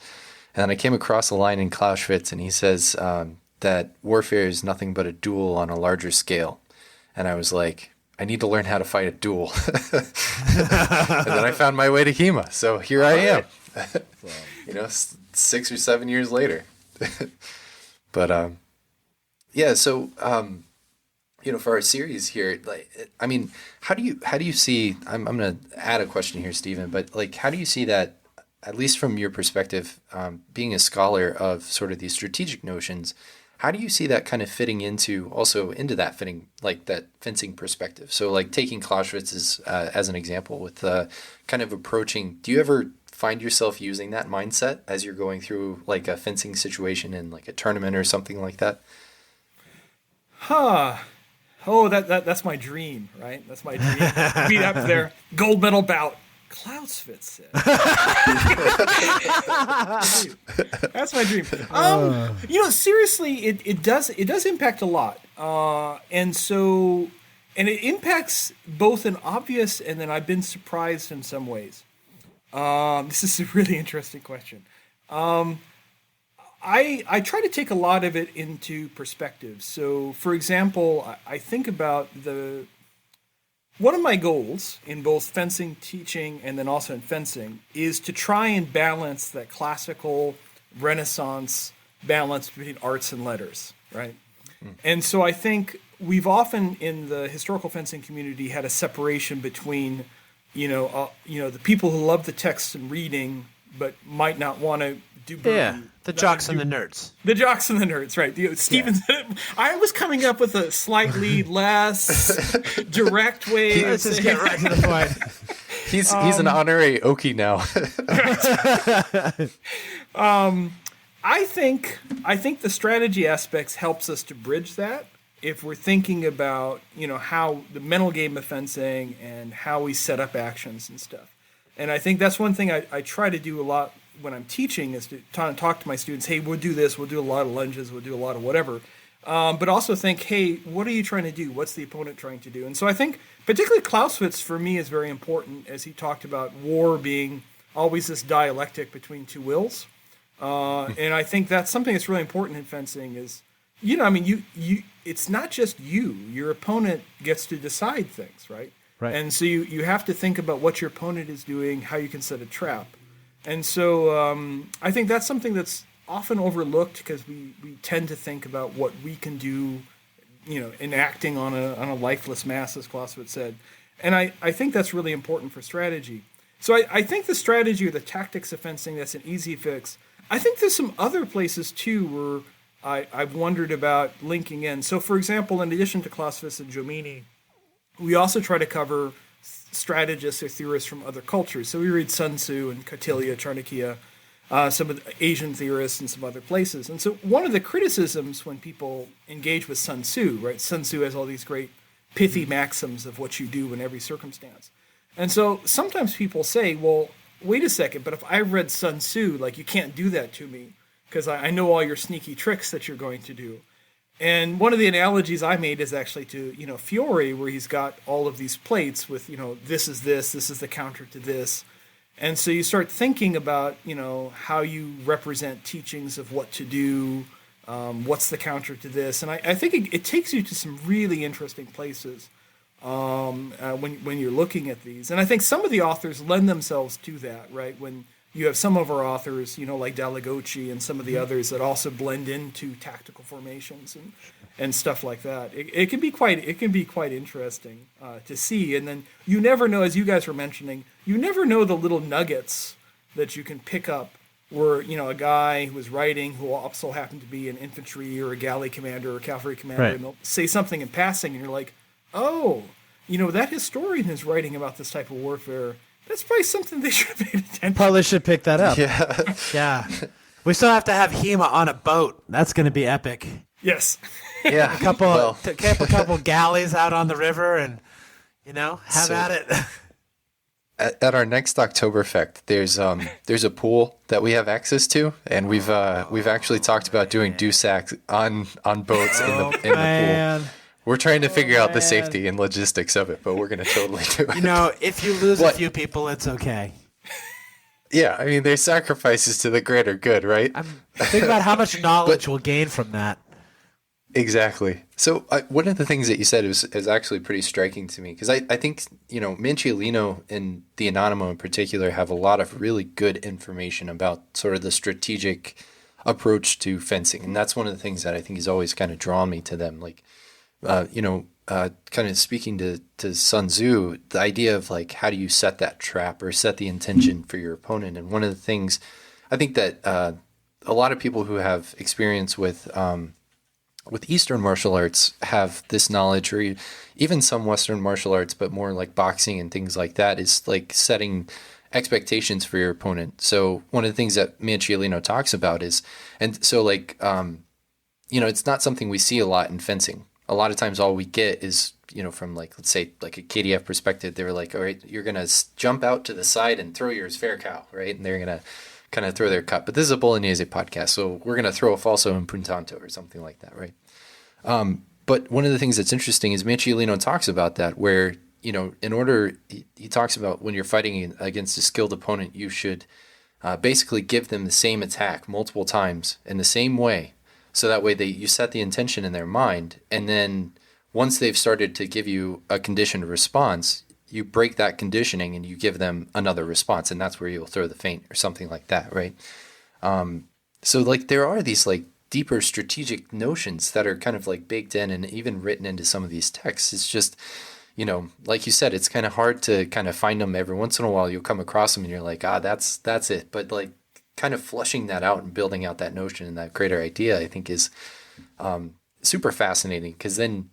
and then I came across a line in Clausewitz, and he says that warfare is nothing but a duel on a larger scale. And I was like, I need to learn how to fight a duel. And then I found my way to HEMA. So here I am, 6 or 7 years later. But so for our series here, like, I mean, how do you see? I'm going to add a question here, Stephen. But like, how do you see that, at least from your perspective, being a scholar of sort of these strategic notions? How do you see that kind of fitting into that fencing perspective? So like taking Clausewitz as an example with kind of approaching, do you ever find yourself using that mindset as you're going through like a fencing situation in like a tournament or something like that? Oh, that's my dream, right? That's my dream. Beat up there, gold medal bout. Clausewitz said. That's my dream. Seriously, it does impact a lot, and it impacts both an obvious and then I've been surprised in some ways. This is a really interesting question. I try to take a lot of it into perspective. So, for example, I think about one of my goals in both fencing teaching and then also in fencing is to try and balance that classical Renaissance balance between arts and letters, right? And so I think we've often in the historical fencing community had a separation between, the people who love the text and reading but might not want to do. The jocks and the nerds. The jocks and the nerds, right? Stephen, I was coming up with a slightly less direct way. Let's just get right to the point. He's an honorary Okie now. I think the strategy aspects helps us to bridge that if we're thinking about, how the mental game of fencing and how we set up actions and stuff. And I think that's one thing I try to do a lot when I'm teaching is to talk to my students. Hey, we'll do this. We'll do a lot of lunges. We'll do a lot of whatever. But also think, hey, what are you trying to do? What's the opponent trying to do? And so I think particularly Clausewitz for me is very important as he talked about war being always this dialectic between two wills. And I think that's something that's really important in fencing is, it's not just you. Your opponent gets to decide things, right? Right. And so you have to think about what your opponent is doing, how you can set a trap. And so I think that's something that's often overlooked because we tend to think about what we can do, in acting on a lifeless mass, as Clausewitz said. And I think that's really important for strategy. So I think the strategy or the tactics of fencing, that's an easy fix. I think there's some other places, too, where I've wondered about linking in. So, for example, in addition to Clausewitz and Jomini, we also try to cover strategists or theorists from other cultures. So we read Sun Tzu and Kautilya, Charnakya, some of the Asian theorists and some other places. And so one of the criticisms when people engage with Sun Tzu, right? Sun Tzu has all these great pithy maxims of what you do in every circumstance. And so sometimes people say, well, wait a second, but if I read Sun Tzu, you can't do that to me because I know all your sneaky tricks that you're going to do. And one of the analogies I made is actually to, Fiore, where he's got all of these plates with, this is the counter to this. And so you start thinking about, how you represent teachings of what to do, what's the counter to this. And I think it takes you to some really interesting places when you're looking at these. And I think some of the authors lend themselves to that, right? When you have some of our authors, like Dallagocci and some of the others that also blend into tactical formations and stuff like that. It can be quite interesting to see. And then you never know, as you guys were mentioning, you never know the little nuggets that you can pick up where, a guy who was writing who also happened to be an infantry or a galley commander or a cavalry commander, right, and they'll say something in passing and you're like, oh, that historian is writing about this type of warfare. That's probably something they should have paid attention to. Probably should pick that up. Yeah. Yeah. We still have to have Hema on a boat. That's going to be epic. Yes. Yeah. A couple galleys out on the river and, have at it. At our next Oktoberfest, there's a pool that we have access to, and we've actually talked about doing Dusac on boats in the pool. We're trying to figure out the safety and logistics of it, but we're going to totally do it. If you lose a few people, it's okay. Yeah, I mean, there's sacrifices to the greater good, right? Think about how much knowledge we'll gain from that. Exactly. So one of the things that you said is actually pretty striking to me, because I think, Manciolino and the Anonimo in particular have a lot of really good information about sort of the strategic approach to fencing. And that's one of the things that I think has always kind of drawn me to them. Kind of speaking to Sun Tzu, the idea of how do you set that trap or set the intention for your opponent. And one of the things I think that a lot of people who have experience with Eastern martial arts have this knowledge, or even some Western martial arts, but more like boxing and things like that, is setting expectations for your opponent. So one of the things that Manciolino talks about is, and so it's not something we see a lot in fencing. A lot of times all we get is, from let's say a KDF perspective, they were like, all right, you're going to jump out to the side and throw yours fair cow, right? And they're going to kind of throw their cut. But this is a Bolognese podcast, so we're going to throw a falso and puntanto or something like that, right? But one of the things that's interesting is Manciolino talks about that, where, in order, he talks about when you're fighting against a skilled opponent, you should basically give them the same attack multiple times in the same way. So that way you set the intention in their mind, and then once they've started to give you a conditioned response, you break that conditioning and you give them another response, and that's where you'll throw the feint or something like that, right? So like there are these like deeper strategic notions that are kind of like baked in and even written into some of these texts. It's just, like you said, it's kind of hard to kind of find them. Every once in a while you'll come across them and you're like, that's it. But like kind of flushing that out and building out that notion and that greater idea, I think is super fascinating, because then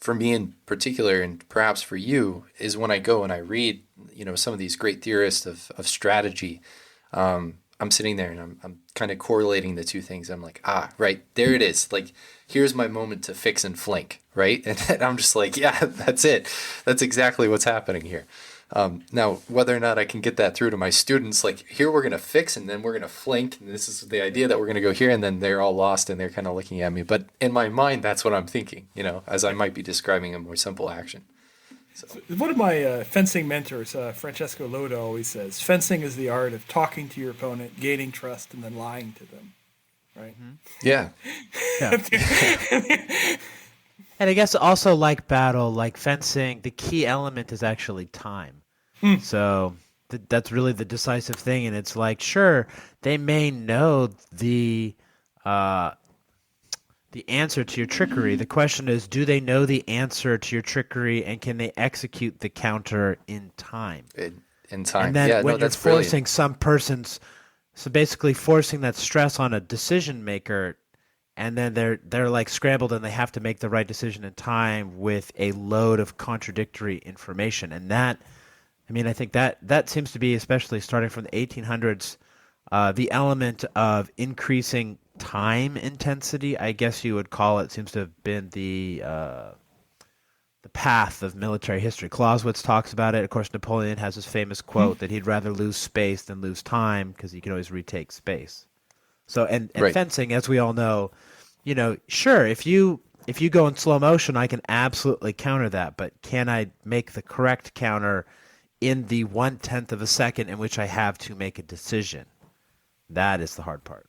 for me in particular, and perhaps for you, is when I go and I read, some of these great theorists of strategy, I'm sitting there and I'm kind of correlating the two things. I'm like, right, there it is. Like, here's my moment to fix and flank, right? And I'm just like, yeah, that's it. That's exactly what's happening here. Now, whether or not I can get that through to my students, like here we're going to fix and then we're going to flank. And this is the idea that we're going to go here, and then they're all lost and they're kind of looking at me. But in my mind, that's what I'm thinking, as I might be describing a more simple action. So. One of my fencing mentors, Francesco Loda, always says, fencing is the art of talking to your opponent, gaining trust, and then lying to them. Right? Mm-hmm. Yeah. And I guess also like battle, like fencing, the key element is actually time. So that's really the decisive thing. And it's like, sure, they may know the answer to your trickery. The question is, do they know the answer to your trickery, and can they execute the counter in time? In time. And then when you're that's forcing brilliant. some person's, so basically forcing that stress on a decision maker, and then they're like scrambled and they have to make the right decision in time with a load of contradictory information. And that, I think that seems to be, especially starting from the 1800s, the element of increasing time intensity, I guess you would call it, seems to have been the path of military history. Clausewitz talks about it. Of course, Napoleon has his famous quote that he'd rather lose space than lose time, because he can always retake space. So, and right. Fencing, as we all know, sure, if you go in slow motion, I can absolutely counter that, but can I make the correct counter in the 1/10 of a second in which I have to make a decision? That is the hard part.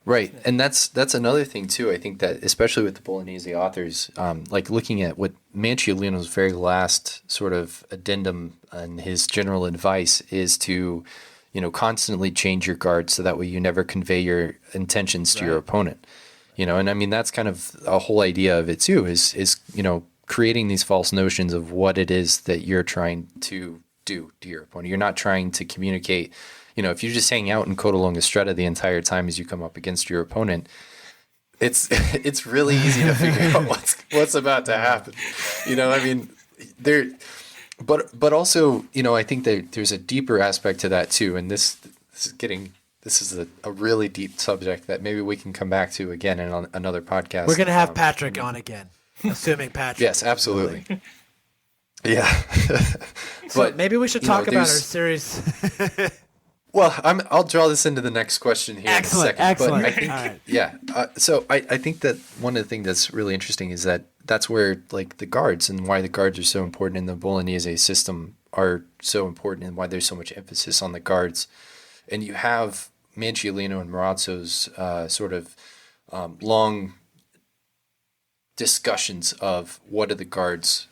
Right, and that's another thing too. I think that especially with the Bolognese authors, like looking at what Manciolino's very last sort of addendum and his general advice is to, constantly change your guard so that way you never convey your intentions to your opponent. And that's kind of a whole idea of it too. Is creating these false notions of what it is that you're trying to do to your opponent. You're not trying to communicate. If you just hang out in Coda Longa Stretta the entire time as you come up against your opponent, it's really easy to figure out what's about to happen. But also, I think that there's a deeper aspect to that too. And this is a really deep subject that maybe we can come back to again in another podcast. We're gonna have Patrick on again, assuming Patrick. Yes, absolutely. Yeah. But maybe we should talk about our series. Well, I'll draw this into the next question here in a second. Excellent. But I think, right. Yeah. So I think that one of the things that's really interesting is that's where like the guards and why the guards are so important in the Bolognese system are so important, and why there's so much emphasis on the guards. And you have Manciolino and Marazzo's sort of long discussions of what are the guards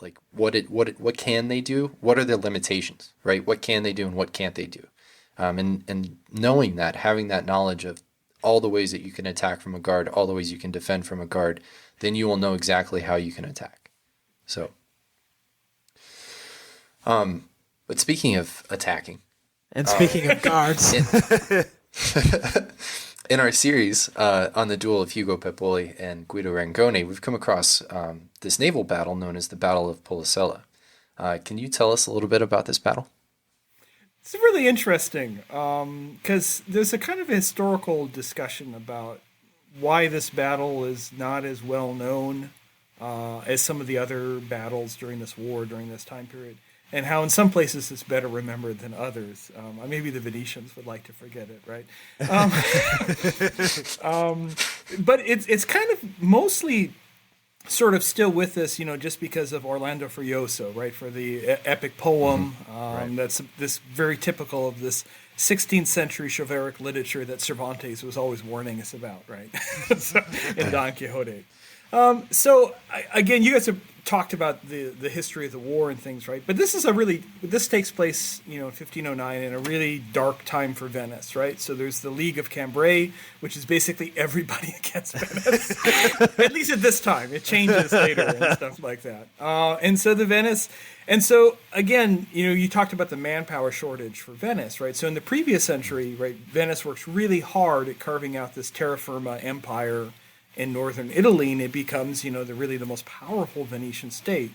like what can they do? What are their limitations, right? What can they do and what can't they do? And knowing that, having that knowledge of all the ways that you can attack from a guard, all the ways you can defend from a guard, then you will know exactly how you can attack. So, but speaking of attacking, and speaking of guards, in our series on the duel of Hugo Pepoli and Guido Rangone, we've come across this naval battle known as the Battle of Polesella. Can you tell us a little bit about this battle? It's really interesting because there's a kind of a historical discussion about why this battle is not as well known as some of the other battles during this war, during this time period, and how in some places it's better remembered than others. Maybe the Venetians would like to forget it, right? But it's kind of mostly sort of still with us, just because of Orlando Furioso, right? For the epic poem that's this very typical of this 16th century chivalric literature that Cervantes was always warning us about, right? In Don Quixote. Again, you guys have talked about the history of the war and things, right? But this takes place, in 1509 in a really dark time for Venice, right? So there's the League of Cambrai, which is basically everybody against Venice, at least at this time. It changes later and stuff like that. And so again, you talked about the manpower shortage for Venice, right? So in the previous century, right, Venice works really hard at carving out this terra firma empire in northern Italy, and it becomes, the most powerful Venetian state.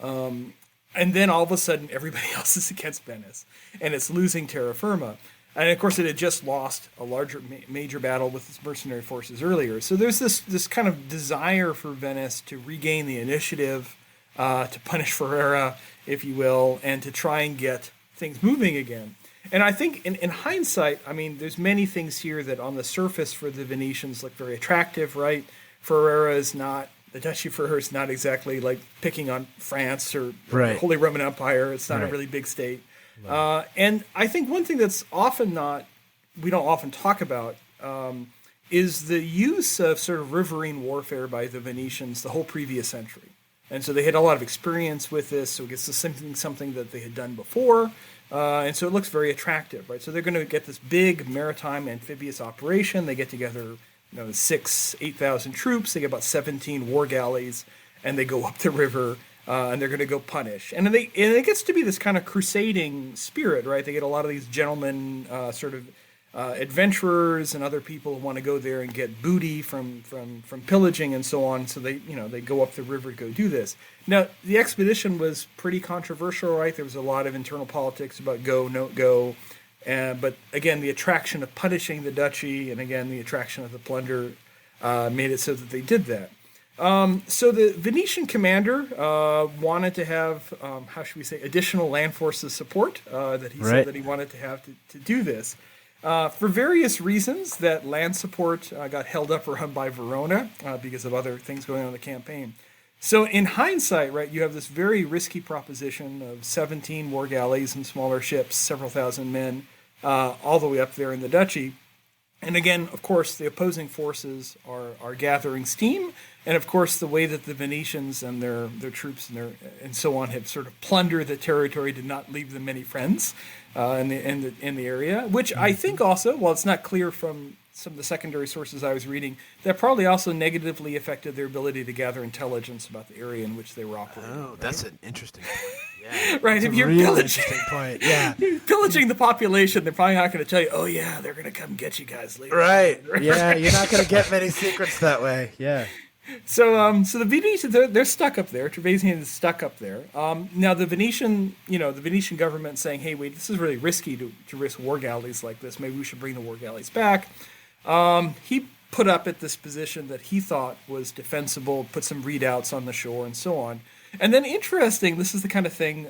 And then all of a sudden, everybody else is against Venice, and it's losing terra firma. And of course, it had just lost a larger, major battle with its mercenary forces earlier. So there's this kind of desire for Venice to regain the initiative, to punish Ferrara, if you will, and to try and get things moving again. And I think in hindsight, there's many things here that on the surface for the Venetians look very attractive, right? The Duchy of Ferrara is not exactly like picking on France or right. Holy Roman Empire. It's not a really big state. Right. And I think one thing that's we don't often talk about, is the use of sort of riverine warfare by the Venetians the whole previous century. And so they had a lot of experience with this, so it's something that they had done before. And so it looks very attractive, right? So they're going to get this big maritime amphibious operation. They get together, 8,000 troops. They get about 17 war galleys, and they go up the river, and they're going to go punish. And it gets to be this kind of crusading spirit, right? They get a lot of these gentlemen, adventurers and other people who want to go there and get booty from pillaging and so on. So they go up the river to go do this. Now, the expedition was pretty controversial, right? There was a lot of internal politics about go, no go. But again, the attraction of punishing the duchy and again, the attraction of the plunder made it so that they did that. So the Venetian commander wanted to have, additional land forces support that he said that he wanted to have to do this. For various reasons, that land support got held up or hung by Verona because of other things going on in the campaign. So in hindsight, right, you have this very risky proposition of 17 war galleys and smaller ships, several thousand men, all the way up there in the duchy. And again, of course, the opposing forces are gathering steam. And of course, the way that the Venetians and their troops and so on have sort of plundered the territory did not leave them many friends in the area. Which I think also, while it's not clear from some of the secondary sources I was reading, that probably also negatively affected their ability to gather intelligence about the area in which they were operating. Oh, right? that's an interesting point. Yeah, right, if you're pillaging the population, they're probably not going to tell you, oh yeah, they're going to come get you guys later. Right. Yeah, you're not going to get many secrets that way. Yeah. So the Venetians, they're stuck up there. Trebizond is stuck up there. Now the Venetian government saying, hey, wait, this is really risky to risk war galleys like this. Maybe we should bring the war galleys back. He put up at this position that he thought was defensible, put some redoubts on the shore and so on. And then this is the kind of thing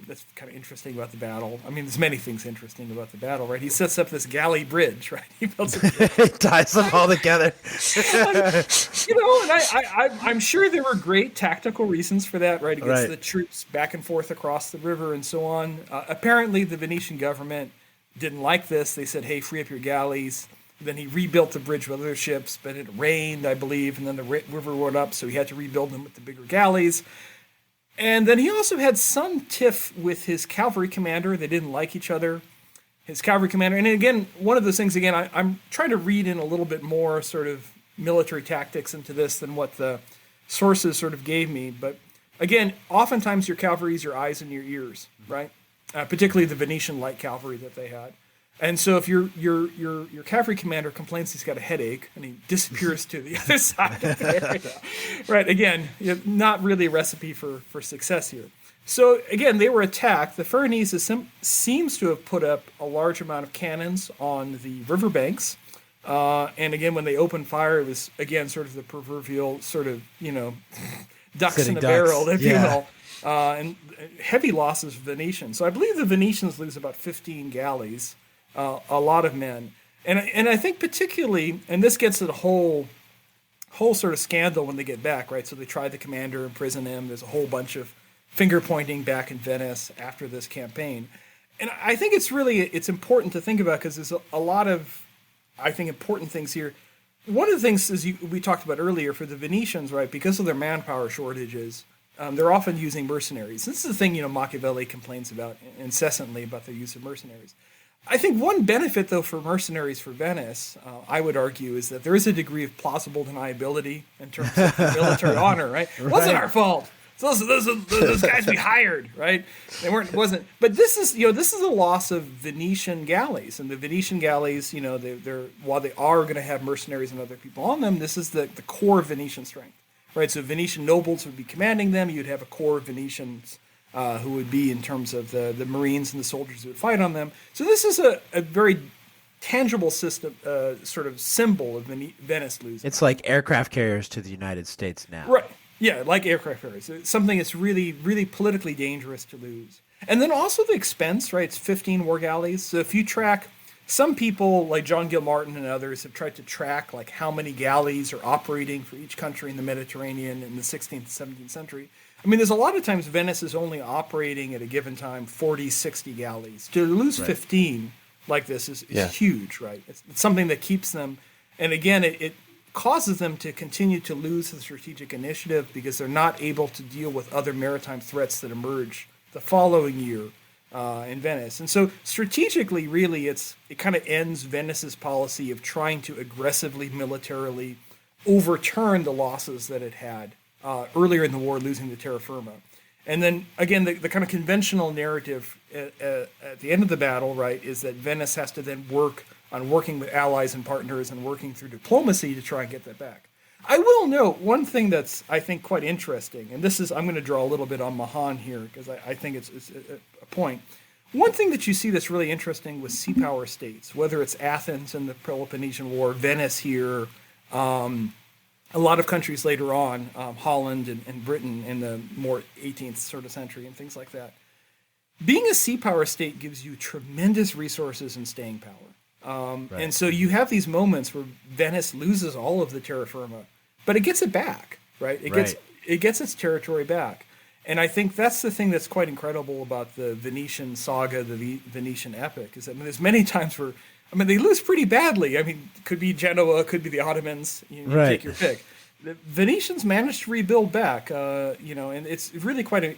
that's kind of interesting about the battle. There's many things interesting about the battle, right? He sets up this galley bridge, right? He builds a bridge. He ties them all together. I'm sure there were great tactical reasons for that, right? It gets the troops back and forth across the river and so on. Apparently, the Venetian government didn't like this. They said, hey, free up your galleys. Then he rebuilt the bridge with other ships, but it rained, I believe, and then the river rode up, so he had to rebuild them with the bigger galleys. And then he also had some tiff with his cavalry commander. They didn't like each other. His cavalry commander, and again, one of those things, again, I'm trying to read in a little bit more sort of military tactics into this than what the sources sort of gave me. But again, oftentimes your cavalry is your eyes and your ears, right? Particularly the Venetian light cavalry that they had. And so if your cavalry commander complains he's got a headache and he disappears to the other side of the area, right? Again, not really a recipe for success here. So again, they were attacked. The Ferranese seems to have put up a large amount of cannons on the riverbanks. And again, when they opened fire, it was again sort of the proverbial sort of, ducks Sitting in a ducks. barrel, if you will. And heavy losses for Venetians. So I believe the Venetians lose about 15 galleys. A lot of men, and I think particularly, and this gets to the whole sort of scandal when they get back, right? So they try the commander, imprison him. There's a whole bunch of finger pointing back in Venice after this campaign, and I think it's important to think about because there's a lot of, I think, important things here. one of the things we talked about earlier for the Venetians, right? Because of their manpower shortages, they're often using mercenaries. This is the thing, Machiavelli complains about incessantly about the use of mercenaries. I think one benefit, though, for mercenaries for Venice, I would argue, is that there is a degree of plausible deniability in terms of military honor, right? It wasn't our fault. So those guys we hired, right? Wasn't. But this is a loss of Venetian galleys, and the Venetian galleys, they're while they are going to have mercenaries and other people on them, this is the core of Venetian strength, right? So Venetian nobles would be commanding them. You'd have a core of Venetians who would be in terms of the Marines and the soldiers who would fight on them. So this is a very tangible system, sort of symbol of Venice losing. It's like aircraft carriers to the United States now. Right. Yeah, like aircraft carriers. It's something that's really, really politically dangerous to lose. And then also the expense, right? It's 15 war galleys. So if you track, some people like John Gilmartin and others have tried to track like how many galleys are operating for each country in the Mediterranean in the 16th and 17th century. I mean, there's a lot of times Venice is only operating at a given time 40, 60 galleys. To lose 15 like this is huge, right? It's something that keeps them, and again, it causes them to continue to lose the strategic initiative because they're not able to deal with other maritime threats that emerge the following year in Venice. And so strategically, really, it kind of ends Venice's policy of trying to aggressively militarily overturn the losses that it had earlier in the war, losing the terra firma. And then, again, the kind of conventional narrative at the end of the battle, right, is that Venice has to then working with allies and partners and working through diplomacy to try and get that back. I will note one thing that's, I think, quite interesting, and this is, I'm going to draw a little bit on Mahan here because I think it's a point. One thing that you see that's really interesting with sea power states, whether it's Athens in the Peloponnesian War, Venice here, a lot of countries later on, Holland and Britain in the more 18th sort of century and things like that. Being a sea power state gives you tremendous resources and staying power. And so you have these moments where Venice loses all of the terra firma, but it gets it back, right? It gets its territory back. And I think that's the thing that's quite incredible about the Venetian saga, the Venetian epic, is that there's many times where, they lose pretty badly. Could be Genoa, could be the Ottomans, you take your pick. The Venetians managed to rebuild back, and it's really quite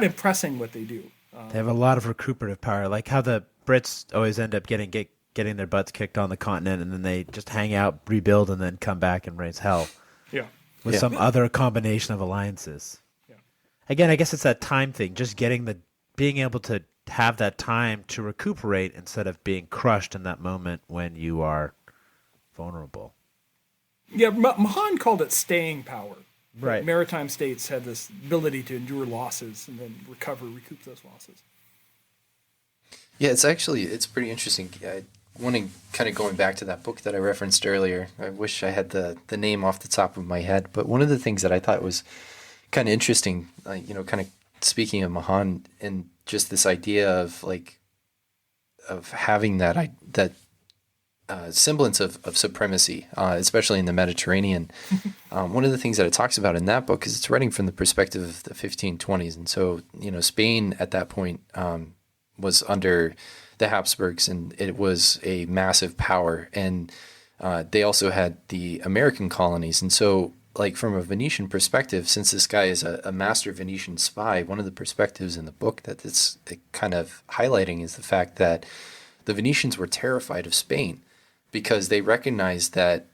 impressive what they do. They have a lot of recuperative power, like how the Brits always end up getting their butts kicked on the continent, and then they just hang out, rebuild, and then come back and raise hell. Yeah. With some other combination of alliances. Yeah. Again, I guess it's that time thing, just being able to have that time to recuperate instead of being crushed in that moment when you are vulnerable. Yeah, Mahan called it staying power. Right. Maritime states had this ability to endure losses and then recoup those losses. Yeah, it's pretty interesting. I want to kind of going back to that book that I referenced earlier. I wish I had the name off the top of my head, but one of the things that I thought was kind of interesting, kind of speaking of Mahan and just this idea of having that semblance of supremacy, especially in the Mediterranean. One of the things that it talks about in that book is it's writing from the perspective of the 1520s, and so Spain at that point was under the Habsburgs, and it was a massive power, and they also had the American colonies, and so from a Venetian perspective, since this guy is a master Venetian spy, one of the perspectives in the book that it's kind of highlighting is the fact that the Venetians were terrified of Spain because they recognized that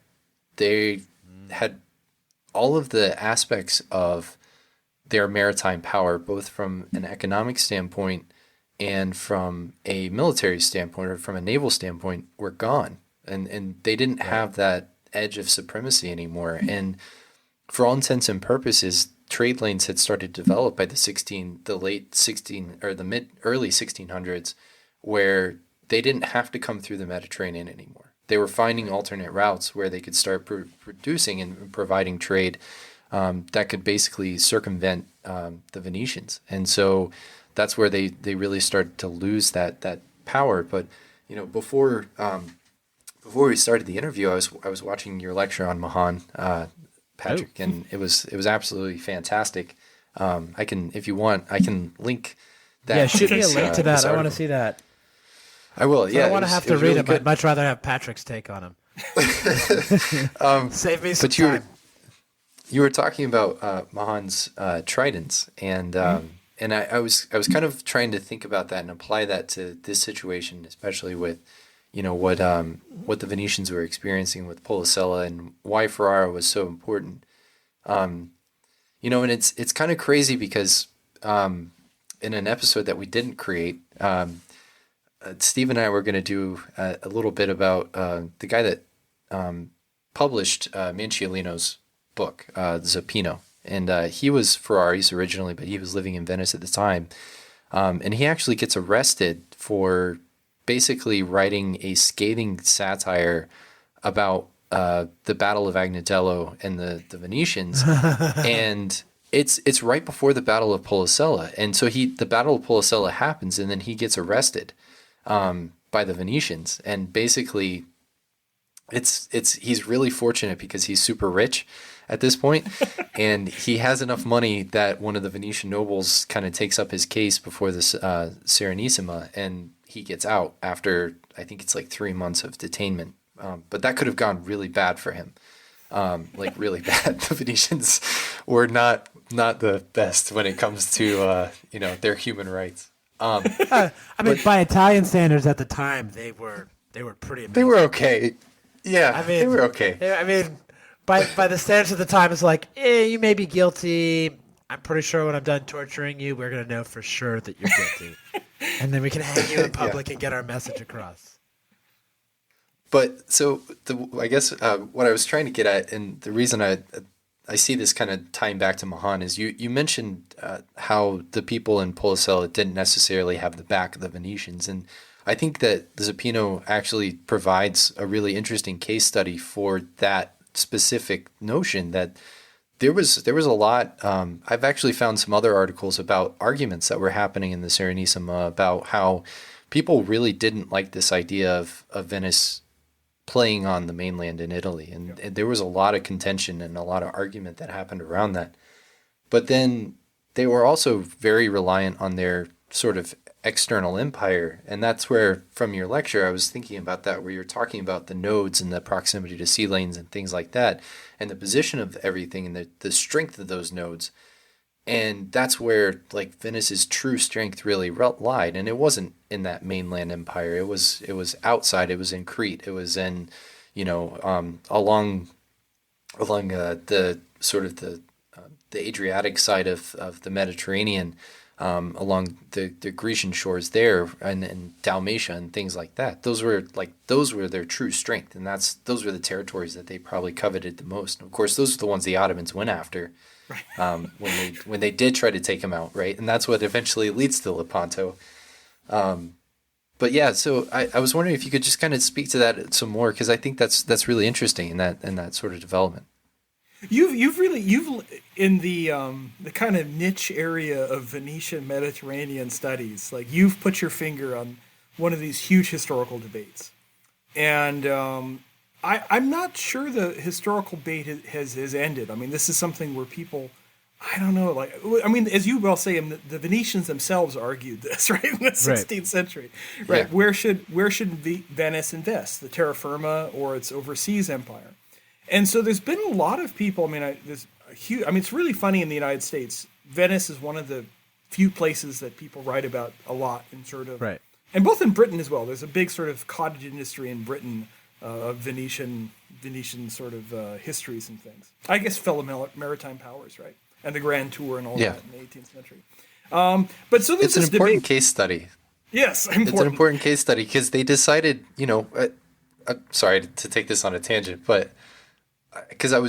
they had all of the aspects of their maritime power, both from an economic standpoint and from a military standpoint or from a naval standpoint, were gone. And they didn't have that edge of supremacy anymore. And for all intents and purposes, trade lanes had started to develop by the early 1600s, where they didn't have to come through the Mediterranean anymore. They were finding alternate routes where they could start producing and providing trade that could basically circumvent the Venetians. And so that's where they really started to lose that power. But before we started the interview, I was watching your lecture on Mahan, Patrick, and it was absolutely fantastic. I can, if you want, I can link that. Yeah, shoot me a link to that. I want to see that. I will. Yeah, I want to have to read it, but I'd much rather have Patrick's take on him. Save me some But time. you were talking about Mahan's tridents, and I was kind of trying to think about that and apply that to this situation, especially with what the Venetians were experiencing with Polesella and why Ferrara was so important. And it's kind of crazy because in an episode that we didn't create, Steve and I were going to do a little bit about the guy that published Manciolino's book, Zappino. And he was Ferrari's originally, but he was living in Venice at the time. And he actually gets arrested for basically writing a scathing satire about the Battle of Agnadello and the Venetians. And it's right before the Battle of Polesella. And so the Battle of Polesella happens, and then he gets arrested by the Venetians. And basically he's really fortunate because he's super rich at this point, and he has enough money that one of the Venetian nobles kind of takes up his case before the Serenissima, and he gets out after, I think it's like 3 months of detainment. But that could have gone really bad for him, like really bad. The Venetians were not the best when it comes to their human rights. I mean, by Italian standards at the time, they were pretty amazing. They were okay. Yeah, I mean, they were okay. I mean, by the standards of the time, it's like, you may be guilty. I'm pretty sure when I'm done torturing you, we're going to know for sure that you're guilty. And then we can hang you in public and get our message across. But so I guess what I was trying to get at, and the reason I see this kind of tying back to Mahan is you mentioned how the people in Polesella didn't necessarily have the back of the Venetians. And I think that Zappino actually provides a really interesting case study for that specific notion that there was a lot. I've actually found some other articles about arguments that were happening in the Serenissima about how people really didn't like this idea of Venice playing on the mainland in Italy. And there was a lot of contention and a lot of argument that happened around that. But then they were also very reliant on their sort of external empire. And that's where, from your lecture, I was thinking about that, where you're talking about the nodes and the proximity to sea lanes and things like that, and the position of everything and the strength of those nodes. And that's where like Venice's true strength really lied. And it wasn't in that mainland empire. It was outside. It was in Crete. It was in, along the sort of the Adriatic side of the Mediterranean, along the Grecian shores there, and Dalmatia and things like that. Those were their true strength, and those were the territories that they probably coveted the most. And of course, those are the ones the Ottomans went after, when they did try to take them out, right? And that's what eventually leads to Lepanto. But yeah, so I was wondering if you could just kind of speak to that some more, because I think that's really interesting in that sort of development. You've in the kind of niche area of Venetian Mediterranean studies, like you've put your finger on one of these huge historical debates, and I'm not sure the historical debate has ended. I mean, this is something where people, I don't know, like, I mean, as you well say, the Venetians themselves argued this, right, in the 16th century, right? Yeah. Where should Venice invest, the terra firma or its overseas empire? And so there's been a lot of people. I mean, it's really funny in the United States. Venice is one of the few places that people write about a lot, in sort of, right. And both in Britain as well. There's a big sort of cottage industry in Britain of Venetian sort of histories and things. I guess fellow maritime powers, right, and the Grand Tour and all that in the 18th century. But so there's it's an important case study. Yes, it's an important case study because they decided, sorry to take this on a tangent, but because I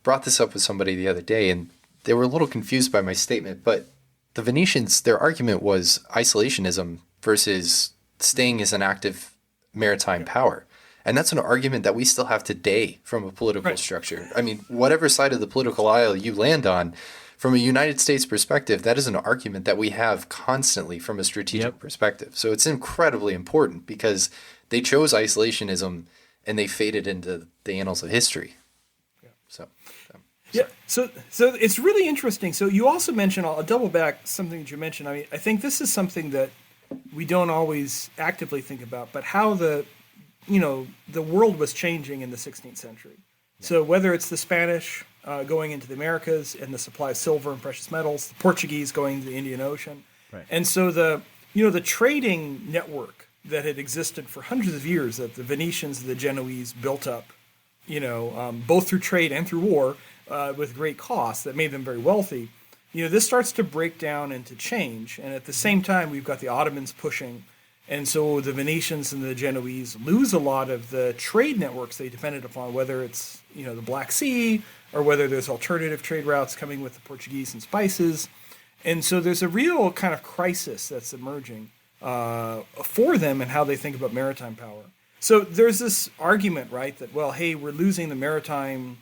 brought this up with somebody the other day, and they were a little confused by my statement. But the Venetians, their argument was isolationism versus staying as an active maritime power, and that's an argument that we still have today from a political structure. I mean, whatever side of the political aisle you land on, from a United States perspective, that is an argument that we have constantly from a strategic perspective. So it's incredibly important because they chose isolationism and they faded into the annals of history. So it's really interesting. So you also mentioned, I'll double back something that you mentioned. I mean, I think this is something that we don't always actively think about, but how the world was changing in the 16th century. So whether it's the Spanish going into the Americas and the supply of silver and precious metals, the Portuguese going to the Indian Ocean, and so the trading network that had existed for hundreds of years that the Venetians and the Genoese built up, both through trade and through war, with great cost that made them very wealthy. This starts to break down into change, and at the same time, we've got the Ottomans pushing, and so the Venetians and the Genoese lose a lot of the trade networks they depended upon, whether it's the Black Sea or whether there's alternative trade routes coming with the Portuguese and spices, and so there's a real kind of crisis that's emerging for them and how they think about maritime power. So there's this argument, right, that hey, we're losing the maritime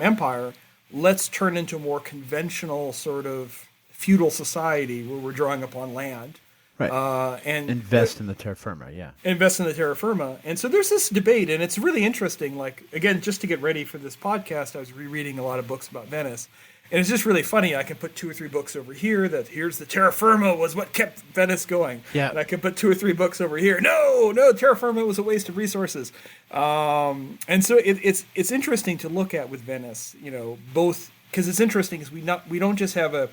empire. Let's turn into a more conventional sort of feudal society where we're drawing upon land. Right. And invest in the terra firma, yeah. Invest in the terra firma. And so there's this debate, and it's really interesting. Like, again, just to get ready for this podcast, I was rereading a lot of books about Venice. And it's just really funny. I can put 2 or 3 books over here that here's the terra firma was what kept Venice going. Yeah. And I can put 2 or 3 books over here. No, terra firma was a waste of resources. And so it's interesting to look at with Venice, both because it's interesting because we don't just have a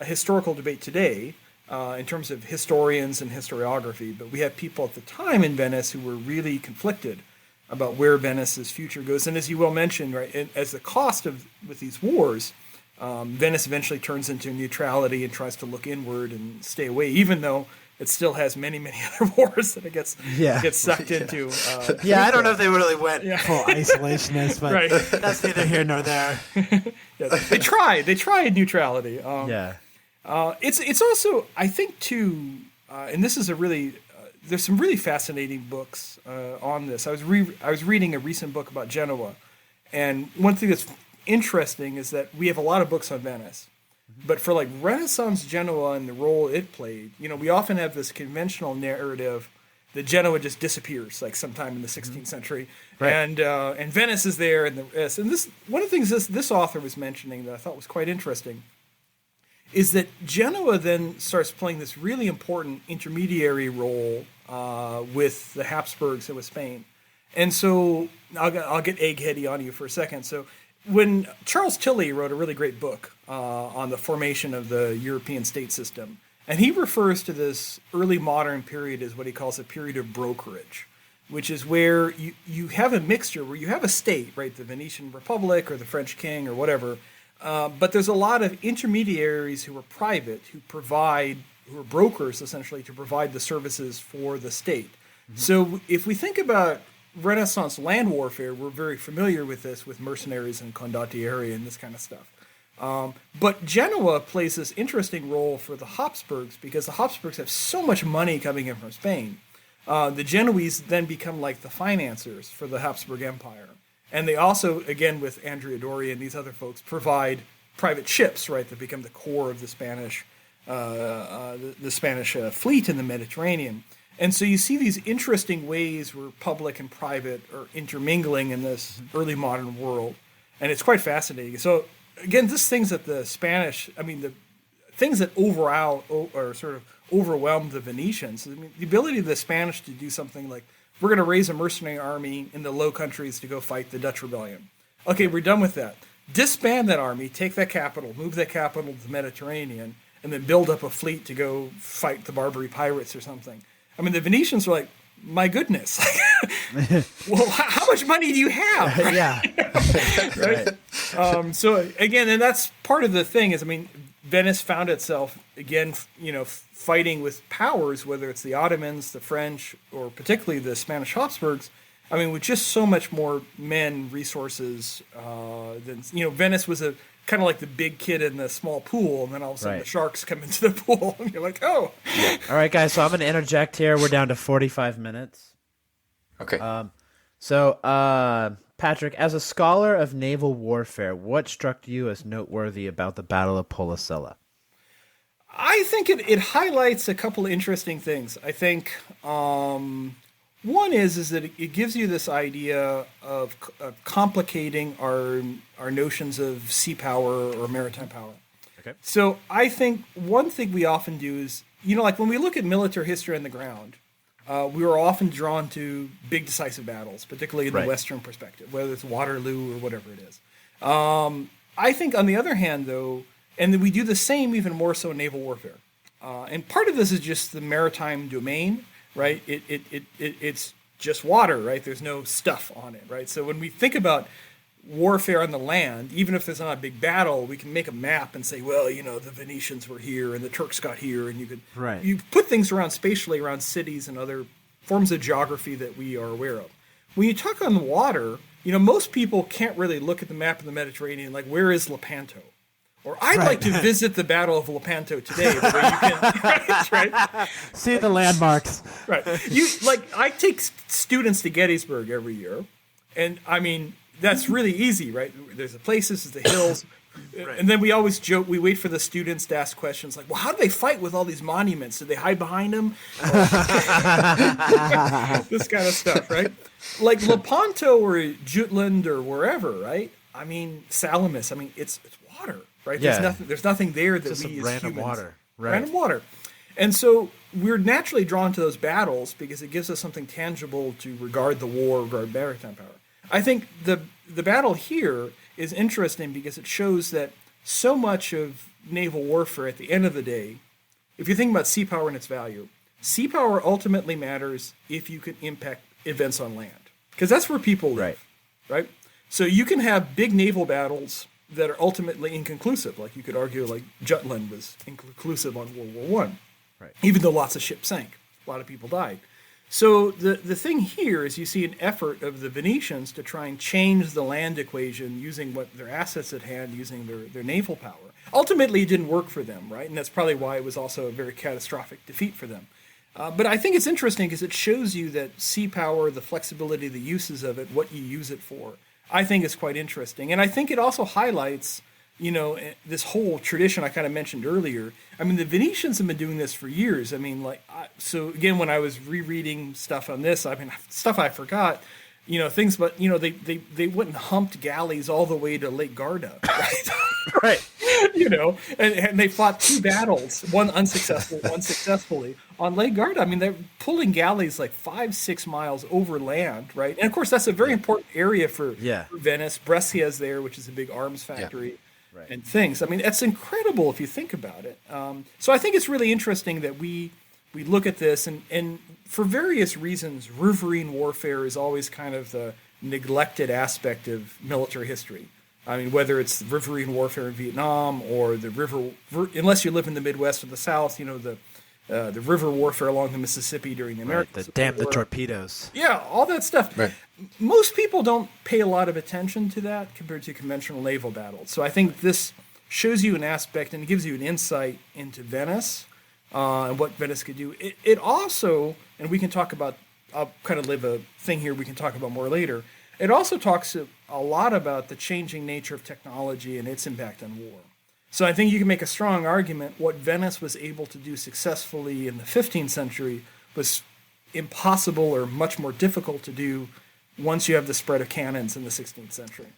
historical debate today in terms of historians and historiography, but we have people at the time in Venice who were really conflicted about where Venice's future goes. And as you well mentioned, right, as the cost with these wars, Venice eventually turns into neutrality and tries to look inward and stay away, even though it still has many, many other wars that it gets sucked into. I don't know if they really went full isolationist, but Right. that's neither here nor there. They tried neutrality. It's also, I think, too, and this is there's some really fascinating books on this. I was reading a recent book about Genoa, and one thing that's interesting is that we have a lot of books on Venice, but for like Renaissance Genoa and the role it played, we often have this conventional narrative that Genoa just disappears like sometime in the 16th century, Right. and Venice is there, and this one of the things this author was mentioning that I thought was quite interesting is that Genoa then starts playing this really important intermediary role with the Habsburgs and with Spain, and so I'll get eggheady on you for a second. So when Charles Tilly wrote a really great book on the formation of the European state system, and he refers to this early modern period as what he calls a period of brokerage, which is where you have a mixture, where you have a state, right, the Venetian Republic or the French king or whatever, but there's a lot of intermediaries who are private, who are brokers essentially to provide the services for the state. Mm-hmm. So if we think about Renaissance land warfare, we're very familiar with this, with mercenaries and condottieri and this kind of stuff. But Genoa plays this interesting role for the Habsburgs because the Habsburgs have so much money coming in from Spain. The Genoese then become like the financiers for the Habsburg Empire. And they also, again, with Andrea Doria and these other folks, provide private ships, right, that become the core of the Spanish fleet in the Mediterranean. And so you see these interesting ways where public and private are intermingling in this early modern world. And it's quite fascinating. So, again, these things that the things that overwhelmed the Venetians, the ability of the Spanish to do something like, we're going to raise a mercenary army in the Low Countries to go fight the Dutch Rebellion. Okay, we're done with that. Disband that army, take that capital, move that capital to the Mediterranean, and then build up a fleet to go fight the Barbary pirates or something. The Venetians were like, my goodness. Well, how much money do you have? Yeah. Right. So again, and that's part of the thing is, Venice found itself again, fighting with powers, whether it's the Ottomans, the French, or particularly the Spanish Habsburgs. With just so much more men, resources than Venice was a kind of like the big kid in the small pool, and then all of a sudden Right. the sharks come into the pool, and you're like, oh. All right, guys, so I'm going to interject here. We're down to 45 minutes. Okay. Patrick, as a scholar of naval warfare, what struck you as noteworthy about the Battle of Polesella? I think it highlights a couple of interesting things. I think one is that it gives you this idea of complicating our notions of sea power or maritime power. Okay. So I think one thing we often do is, like when we look at military history on the ground, we were often drawn to big decisive battles, particularly in the Right. Western perspective, whether it's Waterloo or whatever it is. I think, on the other hand, though, and we do the same even more so in naval warfare. And part of this is just the maritime domain, right? It's just water, right? There's no stuff on it, right? So when we think about warfare on the land, even if there's not a big battle, we can make a map and say, well, the Venetians were here and the Turks got here, and you put things around spatially around cities and other forms of geography that we are aware of. When you talk on the water, most people can't really look at the map of the Mediterranean like, where is Lepanto? Or I'd like to visit the Battle of Lepanto today. The way you can, right? See the landmarks. Right. I take students to Gettysburg every year, and I mean that's really easy, right? There's the places, there's the hills, and then we always joke. We wait for the students to ask questions like, "Well, how do they fight with all these monuments? Do they hide behind them?" This kind of stuff, right? Like Lepanto or Jutland or wherever, right? I mean Salamis. I mean it's water. Right? Yeah. There's nothing there that Just we some as random humans, water. Right. Random water. And so we're naturally drawn to those battles because it gives us something tangible to regard the war, regard maritime power. I think the battle here is interesting because it shows that so much of naval warfare at the end of the day, if you think about sea power and its value, sea power ultimately matters if you can impact events on land. Because that's where people live. Right? So you can have big naval battles that are ultimately inconclusive. Like you could argue like Jutland was inconclusive on World War I. Right. Even though lots of ships sank. A lot of people died. So the thing here is you see an effort of the Venetians to try and change the land equation using what their assets at hand, using their naval power. Ultimately, it didn't work for them, right? And that's probably why it was also a very catastrophic defeat for them. But I think it's interesting because it shows you that sea power, the flexibility, the uses of it, what you use it for, I think is quite interesting. And I think it also highlights, this whole tradition I kind of mentioned earlier. I mean, the Venetians have been doing this for years. I mean, so again, when I was rereading stuff on this, I mean, stuff I forgot, things, but, they went and humped galleys all the way to Lake Garda, right? Right. And they fought 2 battles, one unsuccessful, one successfully on Lake Garda. I mean, they're pulling galleys like 5-6 miles overland, right? And of course, that's a very important area for Venice. Brescia's there, which is a big arms factory. Right. And things. I mean, that's incredible if you think about it. So I think it's really interesting that we look at this, and for various reasons, riverine warfare is always kind of the neglected aspect of military history. I mean, whether it's riverine warfare in Vietnam or the unless you live in the Midwest or the South, the river warfare along the Mississippi during the American Civil War. The torpedoes. Yeah, all that stuff. Right. Most people don't pay a lot of attention to that compared to conventional naval battles. So I think this shows you an aspect and gives you an insight into Venice and what Venice could do. It also, and we can talk about, I'll kind of leave a thing here we can talk about more later. It also talks a lot about the changing nature of technology and its impact on war. So I think you can make a strong argument what Venice was able to do successfully in the 15th century was impossible or much more difficult to do once you have the spread of cannons in the 16th century.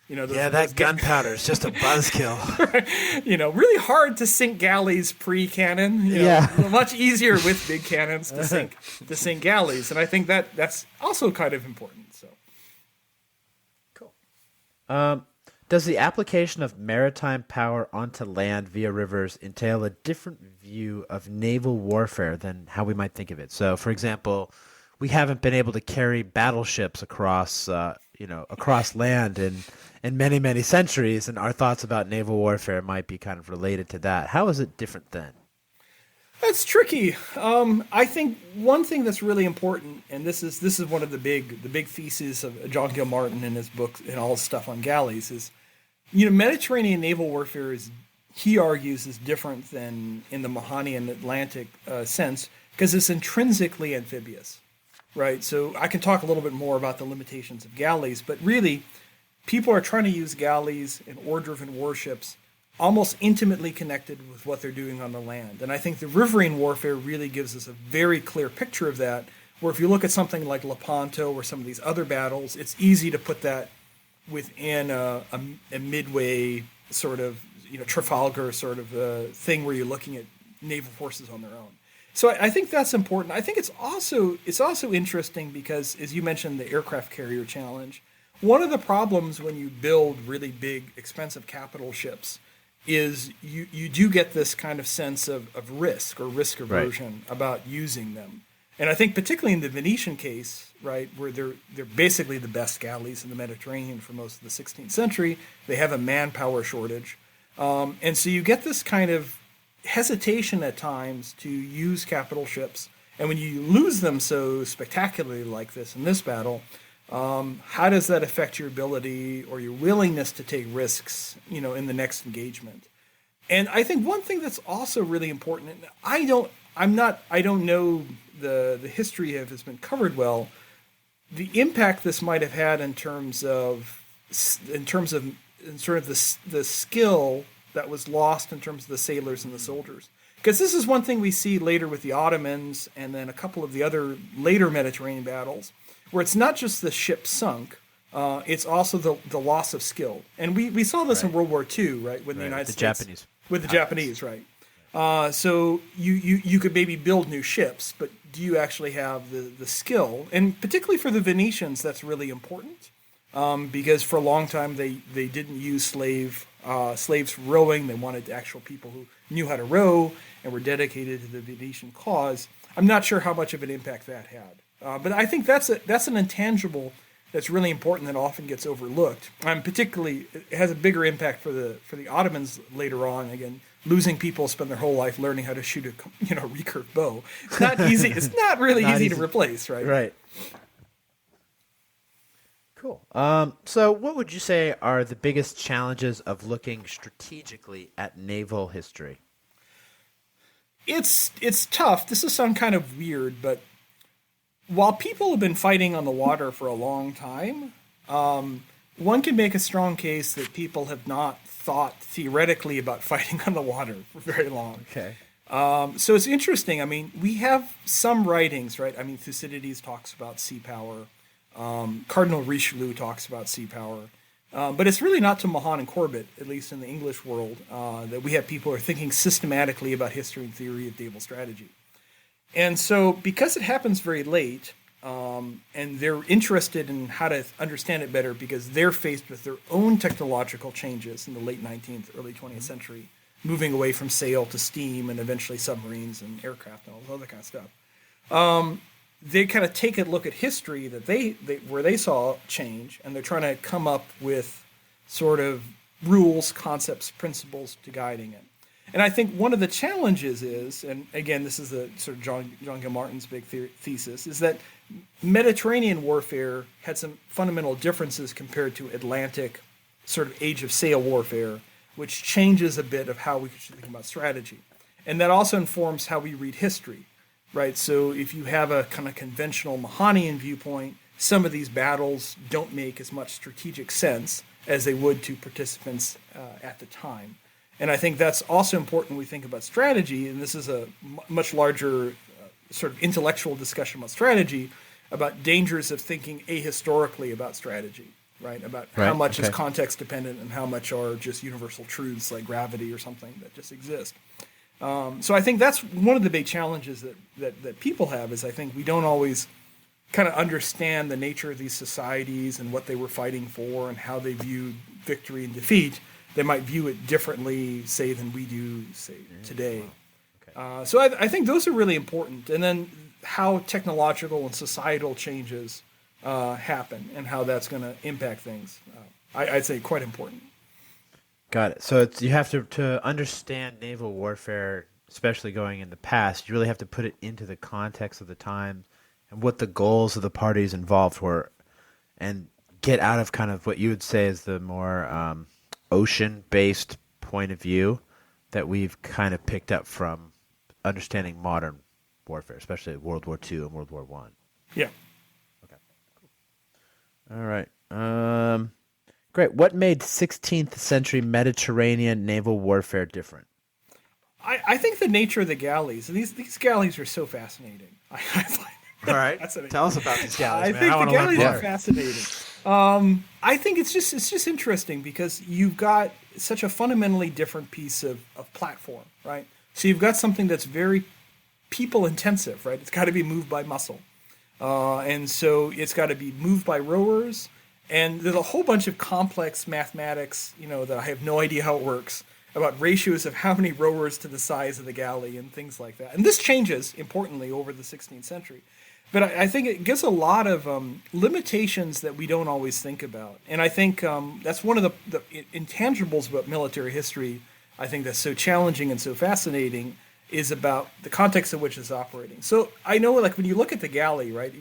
That gunpowder is just a buzzkill. Right? Really hard to sink galleys pre-cannon. Much easier with big cannons to sink galleys, and I think that's also kind of important. So, cool. Does the application of maritime power onto land via rivers entail a different view of naval warfare than how we might think of it? So, for example, we haven't been able to carry battleships across land in many, many centuries, and our thoughts about naval warfare might be kind of related to that. How is it different then? That's tricky. I think one thing that's really important, and this is one of the big theses of John Gilmartin in his book and all his stuff on galleys is, Mediterranean naval warfare he argues is different than in the Mahanian Atlantic sense because it's intrinsically amphibious, right? So I can talk a little bit more about the limitations of galleys, but really, people are trying to use galleys and oar-driven warships almost intimately connected with what they're doing on the land. And I think the riverine warfare really gives us a very clear picture of that, where if you look at something like Lepanto or some of these other battles, it's easy to put that within a midway sort of, Trafalgar sort of thing where you're looking at naval forces on their own. So I think that's important. I think it's also interesting because, as you mentioned, the aircraft carrier challenge. One of the problems when you build really big, expensive capital ships is you do get this kind of sense of risk or risk aversion about using them. And I think particularly in the Venetian case, right, where they're basically the best galleys in the Mediterranean for most of the 16th century, they have a manpower shortage. And so you get this kind of hesitation at times to use capital ships. And when you lose them so spectacularly like this in this battle, how does that affect your ability or your willingness to take risks, in the next engagement? And I think one thing that's also really important, and I don't know the history of has been covered well, the impact this might have had in terms of the skill that was lost in terms of the sailors and the soldiers. Because this is one thing we see later with the Ottomans and then a couple of the other later Mediterranean battles, where it's not just the ship sunk, it's also the loss of skill. And we saw this in World War II, right? When the United States... Japanese. With the Japanese, right. So you could maybe build new ships, but do you actually have the skill? And particularly for the Venetians, that's really important. Because for a long time they didn't use slaves for rowing. They wanted actual people who knew how to row and were dedicated to the Venetian cause. I'm not sure how much of an impact that had, but I think that's an intangible that's really important that often gets overlooked. Particularly, it has a bigger impact for the Ottomans later on. Again, losing people spend their whole life learning how to shoot a recurve bow. It's not easy. It's not really easy to replace, right? Right. Cool. So what would you say are the biggest challenges of looking strategically at naval history? It's tough. This will sound kind of weird, but while people have been fighting on the water for a long time, one can make a strong case that people have not thought theoretically about fighting on the water for very long. Okay. So it's interesting. I mean, we have some writings, right? I mean, Thucydides talks about sea power. Cardinal Richelieu talks about sea power. But it's really not to Mahan and Corbett, at least in the English world, that we have people who are thinking systematically about history and theory of naval strategy. And so because it happens very late, and they're interested in how to understand it better because they're faced with their own technological changes in the late 19th, early 20th century, moving away from sail to steam and eventually submarines and aircraft and all this other kind of stuff. They kind of take a look at history that they where they saw change, and they're trying to come up with sort of rules, concepts, principles to guiding it. And I think one of the challenges is, and again, this is the sort of John Gilmartin's big thesis, is that Mediterranean warfare had some fundamental differences compared to Atlantic sort of age of sail warfare, which changes a bit of how we should think about strategy. And that also informs how we read history, right? So if you have a kind of conventional Mahanian viewpoint, some of these battles don't make as much strategic sense as they would to participants at the time. And I think that's also important when we think about strategy, and this is a much larger sort of intellectual discussion about strategy, about dangers of thinking ahistorically about strategy, right? About how much is context dependent and how much are just universal truths like gravity or something that just exist. So I think that's one of the big challenges that people have is I think we don't always kind of understand the nature of these societies and what they were fighting for and how they viewed victory and defeat. They might view it differently, say, than we do, say, today. Okay. So I think those are really important. And then how technological and societal changes happen and how that's going to impact things. I'd say quite important. Got it. So you have to understand naval warfare, especially going in the past, you really have to put it into the context of the time and what the goals of the parties involved were and get out of kind of what you would say is the more ocean-based point of view that we've kind of picked up from understanding modern warfare, especially World War II and World War I. Yeah. Okay. Cool. All right. Great. What made 16th century Mediterranean naval warfare different? I think the nature of the galleys. These galleys are so fascinating. All right. Tell us about these galleys, I man. think the galleys are fascinating. I think it's just interesting because you've got such a fundamentally different piece of platform, right? So you've got something that's very people intensive, right? It's got to be moved by muscle. And so it's got to be moved by rowers. And there's a whole bunch of complex mathematics, that I have no idea how it works, about ratios of how many rowers to the size of the galley and things like that. And this changes, importantly, over the 16th century. But I think it gives a lot of limitations that we don't always think about. And I think that's one of the intangibles about military history, I think that's so challenging and so fascinating, is about the context in which it's operating. So I know, like, when you look at the galley, right,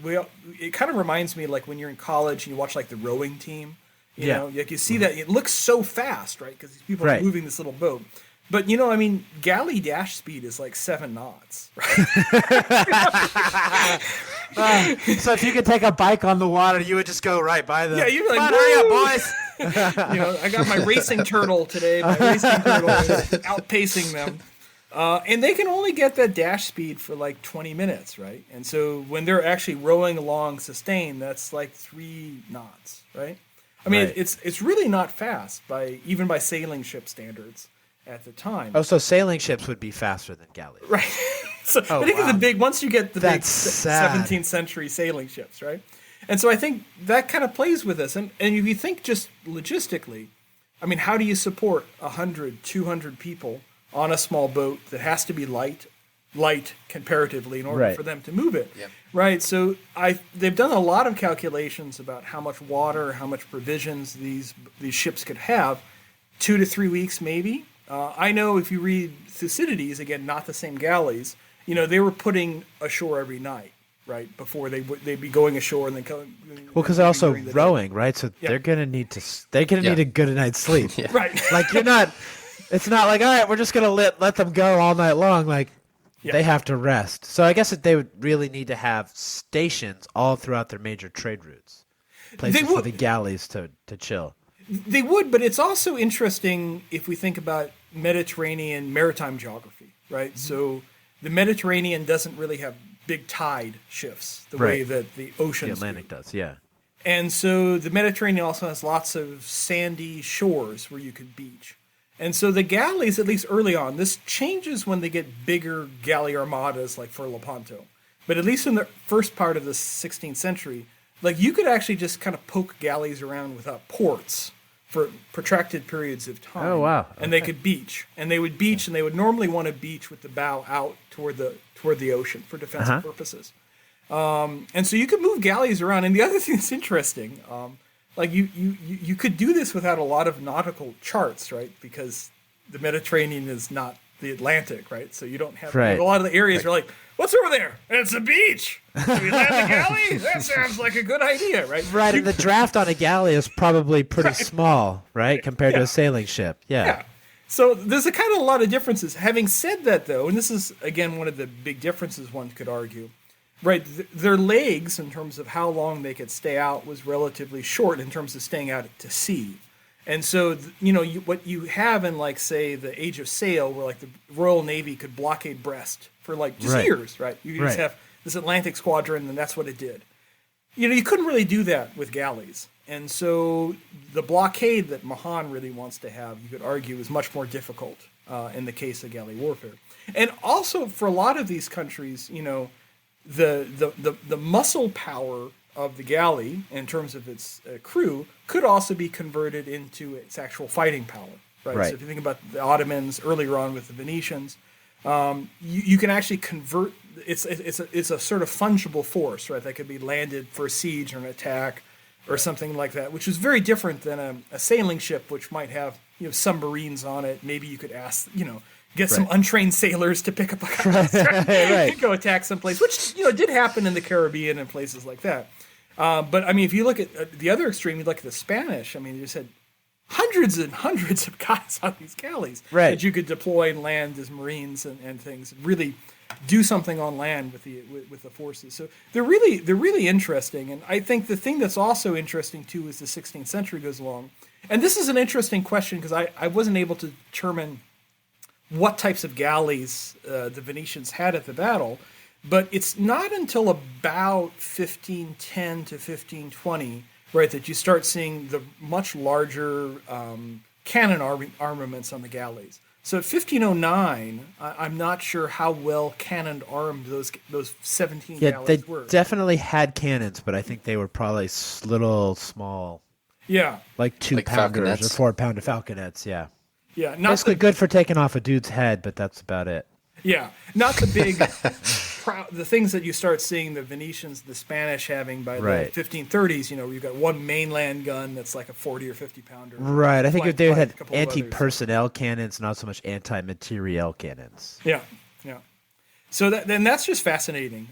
it kind of reminds me, like, when you're in college and you watch, like, the rowing team. You know, like, you see that it looks so fast, right, because these people are moving this little boat. But, galley dash speed is like 7 knots, right? So if you could take a bike on the water, you would just go right by them. Yeah, you'd be like, hurry up, boys. I got my racing turtle today. My racing turtle is outpacing them. And they can only get that dash speed for like 20 minutes, right? And so when they're actually rowing along sustained, that's like 3 knots, right? I mean, it's really not fast even by sailing ship standards at the time. Oh, so sailing ships would be faster than galleys. Right. I think once you get the big 17th century sailing ships, right? And so I think that kind of plays with this. And if you think just logistically, I mean, how do you support 100, 200 people on a small boat that has to be light comparatively in order for them to move it, right? So they've done a lot of calculations about how much water, how much provisions these ships could have, 2 to 3 weeks maybe. I know if you read Thucydides, again, not the same galleys, they were putting ashore every night, right? Before they'd be going ashore and then coming. Well, because they're also rowing, right? So they're gonna need need a good night's sleep, right? Like it's not like, all right, we're just gonna let them go all night long, like. Yeah. They have to rest. So I guess that they would really need to have stations all throughout their major trade routes. Places for the galleys to chill. They would, but it's also interesting if we think about Mediterranean maritime geography, right? Mm-hmm. So the Mediterranean doesn't really have big tide shifts the way that the oceans The Atlantic does, yeah. And so the Mediterranean also has lots of sandy shores where you could beach. And so the galleys, at least early on, this changes when they get bigger galley armadas like for Lepanto. But at least in the first part of the 16th century, like, you could actually just kind of poke galleys around without ports for protracted periods of time. Oh, wow. And they could beach. And they would beach, and they would normally want to beach with the bow out toward the ocean for defensive purposes. And so you could move galleys around. And the other thing that's interesting, like, you could do this without a lot of nautical charts, right? Because the Mediterranean is not the Atlantic, right? So you don't have a lot of the areas are like, what's over there? It's a beach. Should we land the galley? That sounds like a good idea, right? Right, and the draft on a galley is probably pretty small, right, compared to a sailing ship. Yeah. So there's a kind of a lot of differences. Having said that, though, and this is, again, one of the big differences one could argue, right, their legs, in terms of how long they could stay out, was relatively short in terms of staying out to sea. And so, what you have in, like, say, the Age of Sail, where, like, the Royal Navy could blockade Brest for, like, just years, right? You could just have this Atlantic squadron, and that's what it did. You couldn't really do that with galleys. And so the blockade that Mahan really wants to have, you could argue, is much more difficult in the case of galley warfare. And also, for a lot of these countries, the muscle power of the galley, in terms of its crew, could also be converted into its actual fighting power. Right? So if you think about the Ottomans earlier on with the Venetians, you can actually convert. It's a sort of fungible force, right? That could be landed for a siege or an attack, or something like that, which is very different than a sailing ship, which might have submarines on it. Maybe you could ask get some untrained sailors to pick up a guy, go attack someplace, which did happen in the Caribbean and places like that. But I mean, if you look at the other extreme, you look at the Spanish. I mean, you just had hundreds and hundreds of guys on these galleys that you could deploy and land as Marines and things, and really do something on land with the forces. So they're really interesting. And I think the thing that's also interesting too is the 16th century goes along. And this is an interesting question because I wasn't able to determine what types of galleys the Venetians had at the battle, but it's not until about 1510 to 1520, right, that you start seeing the much larger cannon armaments on the galleys. So at 1509, I'm not sure how well cannoned armed those 17 Yeah, they galleys were. definitely had cannons, but I think they were probably little small, Yeah, like 2-pounders or falconets? 4-pounder falconets. Yeah, yeah, not basically the good for taking off a dude's head, but that's about it. yeah, not the big, the things that you start seeing the Venetians, the Spanish having by Right. the 1530s. You've got one mainland gun that's like a 40 or 50 pounder. Right. I think Flanked they by a had couple of others. anti-personnel cannons, not so much anti-materiel cannons. Yeah, yeah. So then that's just fascinating.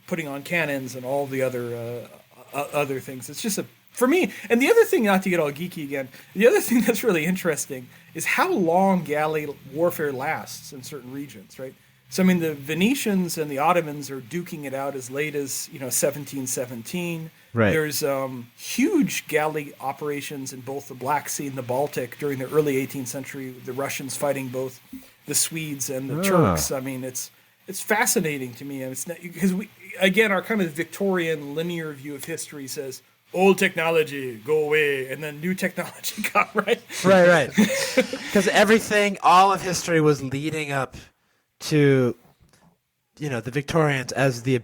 Putting on cannons and all the other things. It's just for me. And the other thing, not to get all geeky again, the other thing that's really interesting is how long galley warfare lasts in certain regions, right? So I mean, the Venetians and the Ottomans are duking it out as late as 1717. Right. There's huge galley operations in both the Black Sea and the Baltic during the early 18th century. The Russians fighting both the Swedes and the Turks. I mean, it's fascinating to me, and it's not, because our kind of Victorian linear view of history says old technology go away, and then new technology come, right? Right. Because all of history was leading up to, the Victorians as the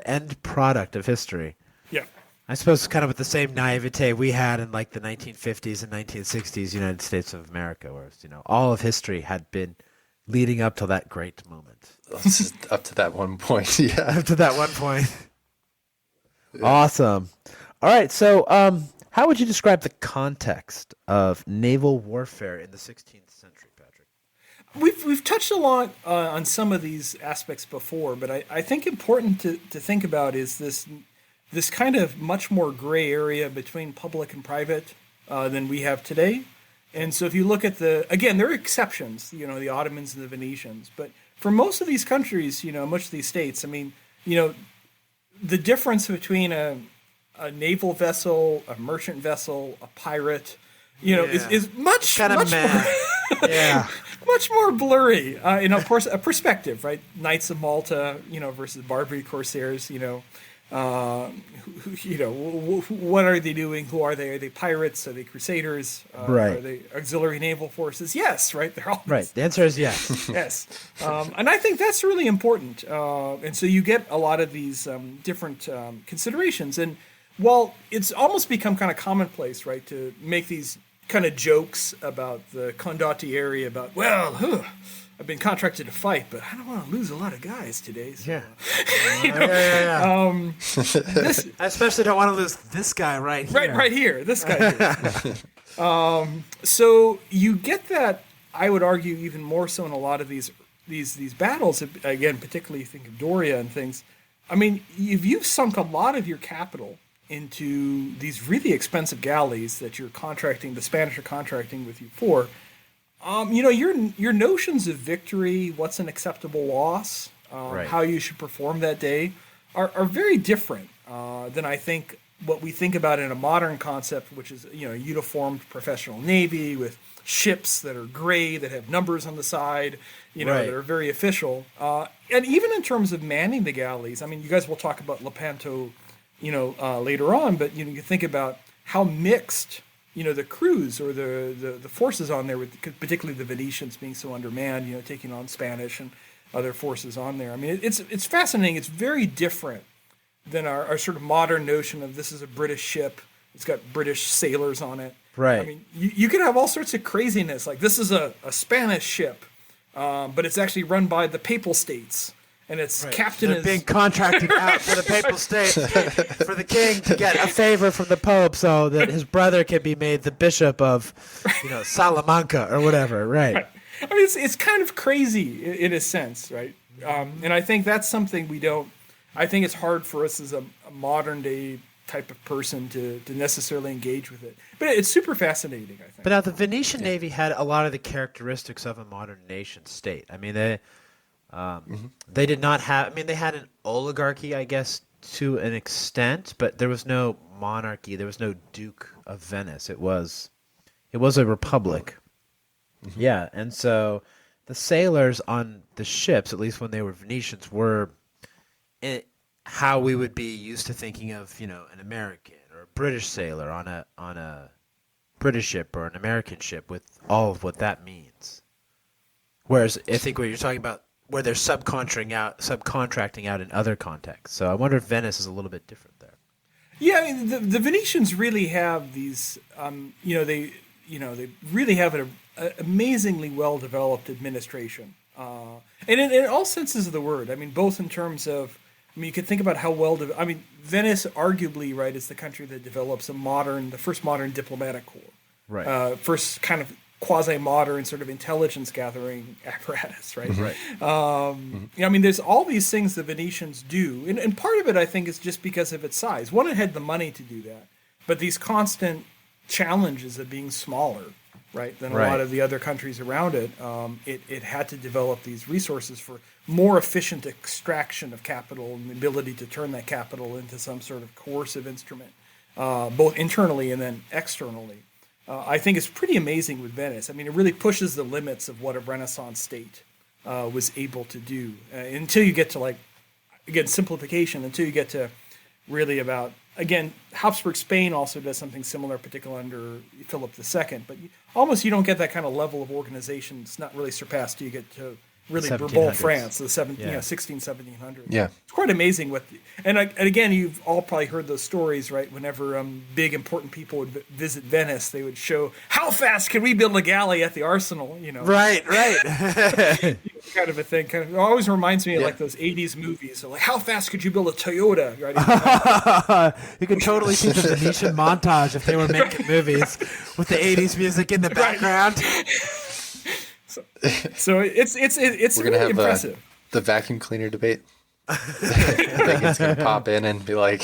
end product of history. Yeah. I suppose kind of with the same naivete we had in like the 1950s and 1960s United States of America, where all of history had been leading up to that great moment. Up to that one point, yeah. Up to that one point. Awesome. All right, so how would you describe the context of naval warfare in the 16th century, Patrick? We've touched a lot on some of these aspects before, but I think important to think about is this kind of much more gray area between public and private than we have today. And so if you look at there are exceptions, the Ottomans and the Venetians, but for most of these countries, most of these states, I mean, the difference between a naval vessel, a merchant vessel, a pirate, is much kind of much mad. more, much more blurry. Of course, a perspective, right? Knights of Malta, versus Barbary Corsairs, what are they doing? Who are they? Are they pirates? Are they crusaders? Right. Are they auxiliary naval forces? Yes, right. They're all Right. The answer is yes. yes, and I think that's really important. And so you get a lot of these different considerations. And while it's almost become kind of commonplace, right, to make these kind of jokes about the condottieri, about, I've been contracted to fight, but I don't want to lose a lot of guys today. So, Yeah. I especially don't want to lose this guy right here. Right here, this guy here. So you get that, I would argue, even more so in a lot of these battles. Again, particularly you think of Doria and things. I mean, if you've sunk a lot of your capital into these really expensive galleys that the Spanish are contracting with you for, your notions of victory, what's an acceptable loss, Right. how you should perform that day, are very different than I think what we think about in a modern concept, which is a uniformed professional navy with ships that are gray, that have numbers on the side, Right. that are very official. And even in terms of manning the galleys, I mean, you guys will talk about Lepanto, later on, but you think about how mixed the crews or the forces on there, particularly the Venetians being so undermanned, taking on Spanish and other forces on there. I mean, it's fascinating. It's very different than our sort of modern notion of this is a British ship. It's got British sailors on it. Right. I mean, you could have all sorts of craziness. Like this is a Spanish ship, but it's actually run by the Papal States. And its captain They're is being contracted out for the Papal States for the king to get a favor from the Pope so that his brother can be made the bishop of, Salamanca or whatever. Right. I mean, it's kind of crazy in a sense, right? And I think that's something I think it's hard for us as a modern day type of person to necessarily engage with it. But it's super fascinating, I think. But now the Venetian Navy had a lot of the characteristics of a modern nation state. I mean, they did not have. I mean, they had an oligarchy, I guess, to an extent, but there was no monarchy. There was no Duke of Venice. It was a republic. Mm-hmm. Yeah, and so the sailors on the ships, at least when they were Venetians, were how we would be used to thinking of, an American or a British sailor on a British ship or an American ship, with all of what that means. Whereas I think what you're talking about, where they're subcontracting out in other contexts. So I wonder if Venice is a little bit different there. Yeah, I mean, the Venetians really have these, they really have an amazingly well-developed administration. And in all senses of the word, I mean, both in terms of, you could think about how Venice arguably, right, is the country that develops the first modern diplomatic corps. Right. First kind of quasi-modern sort of intelligence gathering apparatus, right? Right. I mean, there's all these things the Venetians do, and part of it, I think, is just because of its size. One, it had the money to do that, but these constant challenges of being smaller, right, than a lot of the other countries around it, it had to develop these resources for more efficient extraction of capital and the ability to turn that capital into some sort of coercive instrument, both internally and then externally. I think it's pretty amazing with Venice. I mean, it really pushes the limits of what a Renaissance state was able to do until you get to, like, again, simplification, until you get to really about, again, Habsburg Spain also does something similar, particularly under Philip II, but you don't get that kind of level of organization. It's not really surpassed till you get to really Bourbon France, the 16, 1700s. Yeah. It's quite amazing and again, you've all probably heard those stories, right? Whenever big important people would visit Venice, they would show, how fast can we build a galley at the arsenal, Right. kind of a thing. It always reminds me of like those 80s movies. So, like, how fast could you build a Toyota? Right? You could totally see the Venetian montage if they were making movies with the 80s music in the background. So it's We're really gonna have impressive. The vacuum cleaner debate. Megan's gonna pop in and be like,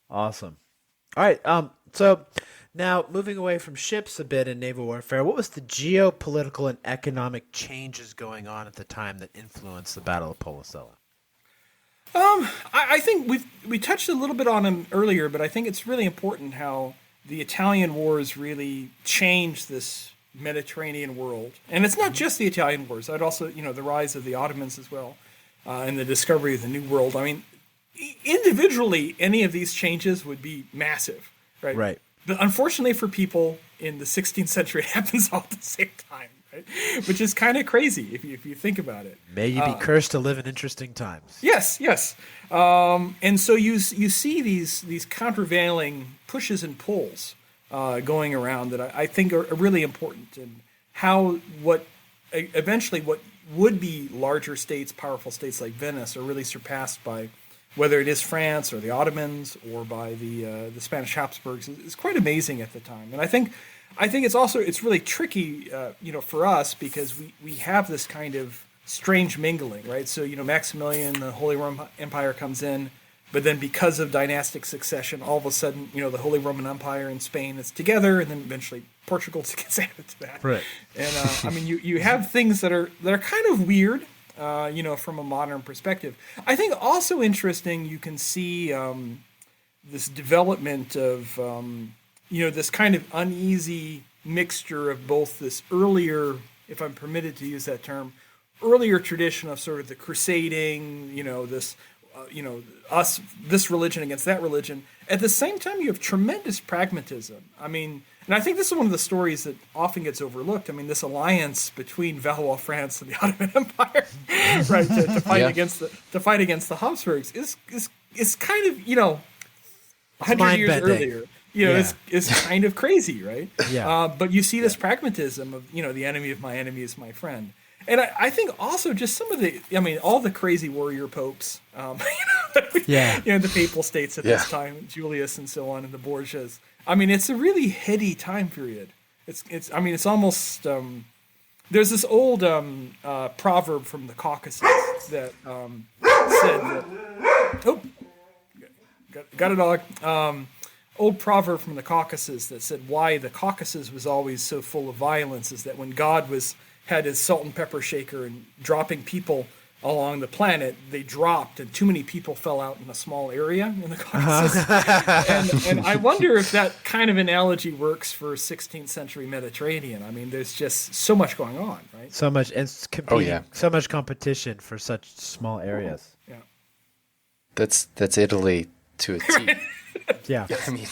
Awesome. All right. So now moving away from ships a bit in naval warfare, what was the geopolitical and economic changes going on at the time that influenced the Battle of Polesella? I think we touched a little bit on them earlier, but I think it's really important how the Italian wars really changed this Mediterranean world. And it's not just the Italian wars. I'd also, the rise of the Ottomans as well, and the discovery of the New World. I mean, individually, any of these changes would be massive, right? Right. But unfortunately for people in the 16th century, it happens all at the same time, right? Which is kind of crazy if you think about it. May you be cursed to live in interesting times. Yes. And so you see these countervailing pushes and pulls going around that I think are really important, and how what would be larger states, powerful states like Venice, are really surpassed by whether it is France or the Ottomans or by the Spanish Habsburgs is quite amazing at the time. And I think it's really tricky, for us, because we have this kind of strange mingling, right? So, Maximilian, the Holy Roman Empire, comes in, but then because of dynastic succession, all of a sudden, the Holy Roman Empire in Spain is together, and then eventually Portugal gets added to that. Right. And you have things that are kind of weird, from a modern perspective. I think also interesting, you can see this development of this kind of uneasy mixture of both this earlier, if I'm permitted to use that term, earlier tradition of sort of the crusading, this religion against that religion. At the same time, you have tremendous pragmatism. I mean, and I think this is one of the stories that often gets overlooked. I mean, this alliance between Valois France and the Ottoman Empire, right, to fight against the Habsburgs is kind of 100 years earlier. It's kind of crazy, right? Yeah. But you see this pragmatism of the enemy of my enemy is my friend. And I think also just some of all the crazy warrior popes, the papal states at this time, Julius and so on, and the Borgias. I mean, it's a really heady time period. It's almost, there's this old proverb from the Caucasus that said that, got a dog. Old proverb from the Caucasus that said why the Caucasus was always so full of violence is that when God had his salt and pepper shaker and dropping people along the planet, they dropped, and too many people fell out in a small area in the Caucasus. And I wonder if that kind of analogy works for 16th century Mediterranean. I mean, there's just so much going on, right? So much, and so much competition for such small areas. Yeah. That's Italy to a T. Yeah. I mean,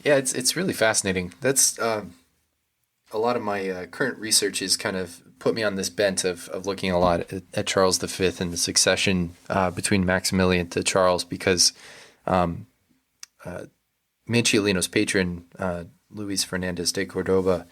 it's really fascinating. That's a lot of my current research has kind of put me on this bent of looking a lot at Charles V and the succession between Maximilian to Charles, because Manciolino's patron, Luis Fernandez de Cordoba,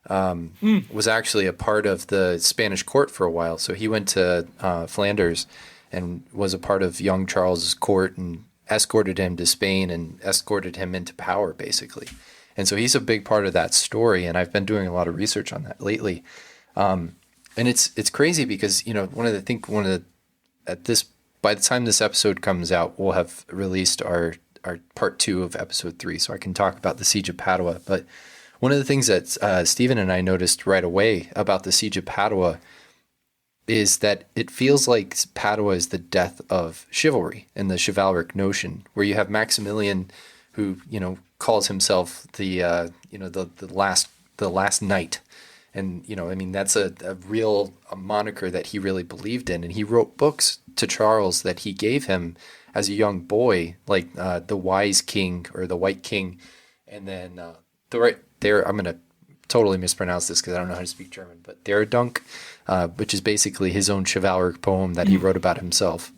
was actually a part of the Spanish court for a while. So he went to Flanders and was a part of young Charles's court and escorted him to Spain and escorted him into power, basically. And so he's a big part of that story, and I've been doing a lot of research on that lately. And it's crazy because, you know, by the time this episode comes out, we'll have released our part 2 of episode 3, so I can talk about the Siege of Padua. But one of the things that Stephen and I noticed right away about the Siege of Padua is that it feels like Padua is the death of chivalry and the chivalric notion, where you have Maximilian, who, you know, calls himself the last knight. And, you know, I mean, that's a real moniker that he really believed in. And he wrote books to Charles that he gave him as a young boy, like The Wise King or The White King. And then I'm going to totally mispronounce this because I don't know how to speak German, but Der Dunk, which is basically his own chivalric poem that he wrote about himself.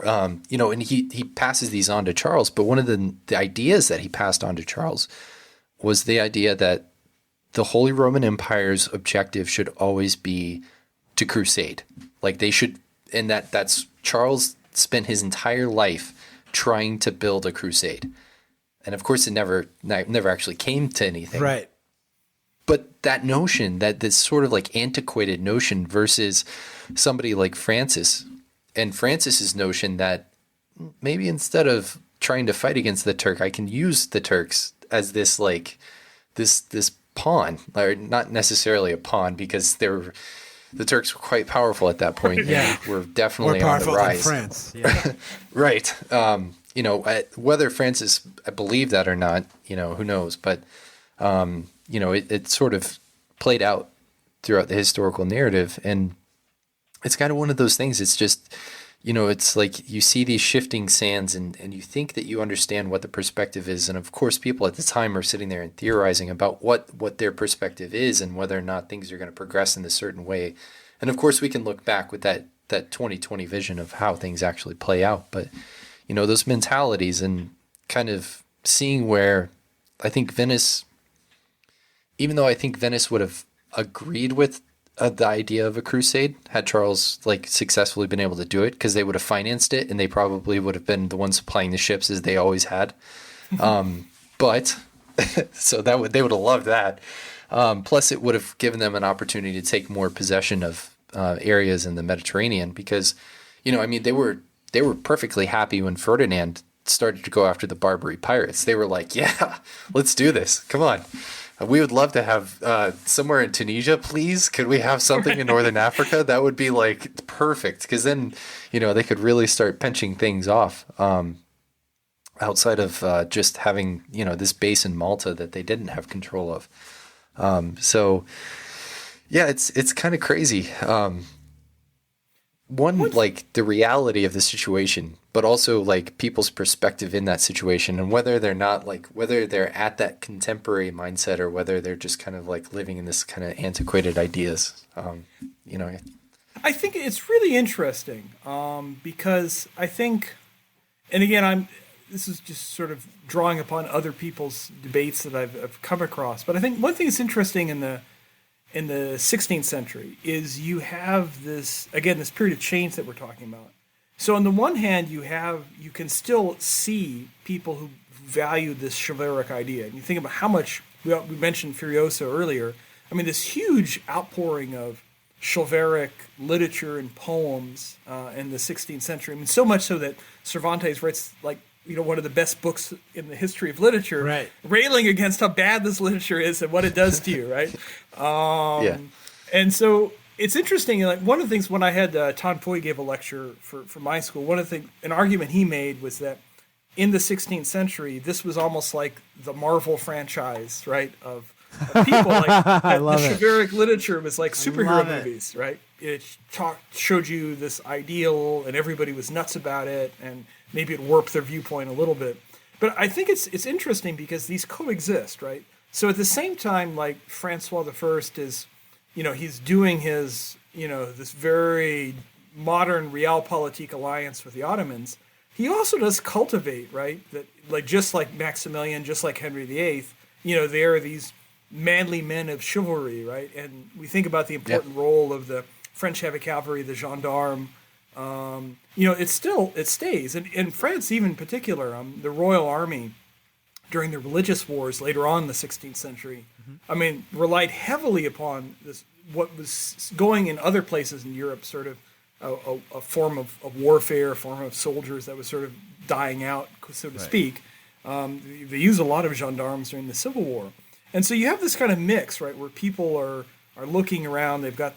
You know, and he passes these on to Charles, but one of the ideas that he passed on to Charles was the idea that the Holy Roman Empire's objective should always be to crusade. Like they should, and that's Charles spent his entire life trying to build a crusade. And of course it never actually came to anything. Right. But that notion, that this sort of like antiquated notion versus somebody like Francis, and Francis's notion that maybe instead of trying to fight against the Turk, I can use the Turks as this like this pawn, or not necessarily a pawn, because the Turks were quite powerful at that point. Yeah, were definitely more on the powerful rise. than France. Yeah. Right. You know, whether Francis believed that or not, you know, who knows? But you know, it sort of played out throughout the historical narrative, and it's kind of one of those things. It's just, you know, it's like you see these shifting sands and you think that you understand what the perspective is. And of course, people at the time are sitting there and theorizing about what their perspective is and whether or not things are going to progress in a certain way. And of course, we can look back with that 2020 vision of how things actually play out. But, you know, those mentalities and kind of seeing where I think Venice, even though I think Venice would have agreed with the idea of a crusade had Charles like successfully been able to do it, because they would have financed it and they probably would have been the ones supplying the ships as they always had. But so they would have loved that. Plus it would have given them an opportunity to take more possession of areas in the Mediterranean, because, you know, I mean, they were perfectly happy when Ferdinand started to go after the Barbary pirates. They were like, yeah, let's do this. Come on. We would love to have somewhere in Tunisia, please. Could we have something in Northern Africa? That would be like perfect, because then, you know, they could really start pinching things off outside of just having, you know, this base in Malta that they didn't have control of. So, yeah, it's kind of crazy. Like the reality of the situation, but also like people's perspective in that situation, and whether they're at that contemporary mindset or whether they're just kind of like living in this kind of antiquated ideas. You know, I think it's really interesting because I think, and again, this is just sort of drawing upon other people's debates that I've come across, but I think one thing that's interesting in the 16th century is you have this period of change that we're talking about. So on the one hand, you can still see people who value this chivalric idea. And you think about how much, we mentioned Furiosa earlier. I mean, this huge outpouring of chivalric literature and poems in the 16th century. I mean, so much so that Cervantes writes, like, you know, one of the best books in the history of literature, right, railing against how bad this literature is and what it does to you, right? Yeah. And so it's interesting. Like, one of the things when I had Ton Foy gave a lecture for my school, one of the things, an argument he made was that in the 16th century, this was almost like the Marvel franchise, right? Of people, like the chivalric literature was like superhero movies, right? It showed you this ideal, and everybody was nuts about it, and maybe it warped their viewpoint a little bit. But I think it's interesting because these coexist, right? So at the same time, like Francois the First is, he's doing his, this very modern realpolitik alliance with the Ottomans. He also does cultivate, right? That like just like Maximilian, just like Henry VIII, they are these manly men of chivalry, right? And we think about the important role of the French heavy cavalry, the gendarme. It stays. And in France, even in particular, the Royal Army during the religious wars later on in the 16th century, relied heavily upon this, what was going in other places in Europe, sort of a form of warfare, a form of soldiers that was sort of dying out, so to speak. They used a lot of gendarmes during the Civil War. And so you have this kind of mix, right, where people are looking around, they've got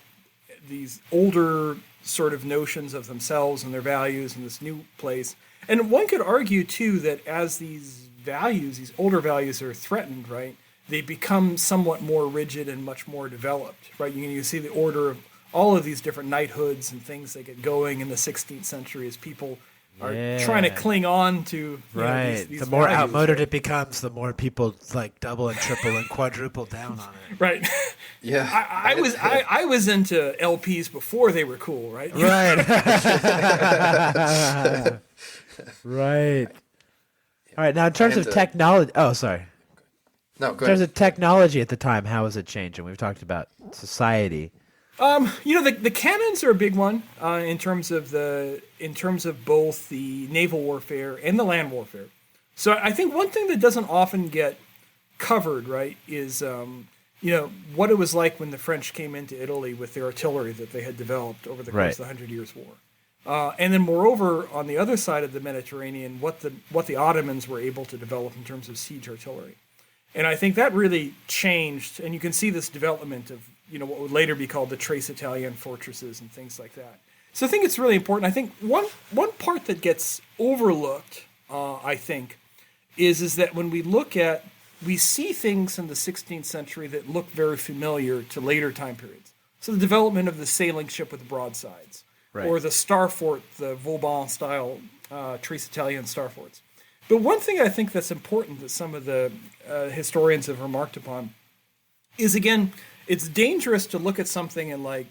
these older sort of notions of themselves and their values in this new place. And one could argue, too, that as these values, these older values are threatened, right, they become somewhat more rigid and much more developed, right? You see the order of all of these different knighthoods and things that get going in the 16th century as people are trying to cling on to these the more values, outmoded it becomes, the more people like double and triple and quadruple down on it. Right. Yeah. I was into LPs before they were cool, right? Right. Right. All right. Now, in terms of technology, sorry. No, go In terms ahead. of technology at the time, how was it changing? We've talked about society. The cannons are a big one in terms of both the naval warfare and the land warfare. So I think one thing that doesn't often get covered, right, is what it was like when the French came into Italy with the artillery that they had developed over the course of the 100 Years' War. And then, moreover, on the other side of the Mediterranean, what the Ottomans were able to develop in terms of siege artillery. And I think that really changed, and you can see this development of what would later be called the Trace Italian fortresses and things like that. So I think it's really important. I think one part that gets overlooked, I think, is that when we see things in the 16th century that look very familiar to later time periods. So the development of the sailing ship with broadsides, or the starfort, the Vauban-style Trace Italian starforts. But one thing I think that's important that some of the historians have remarked upon is, again, it's dangerous to look at something in like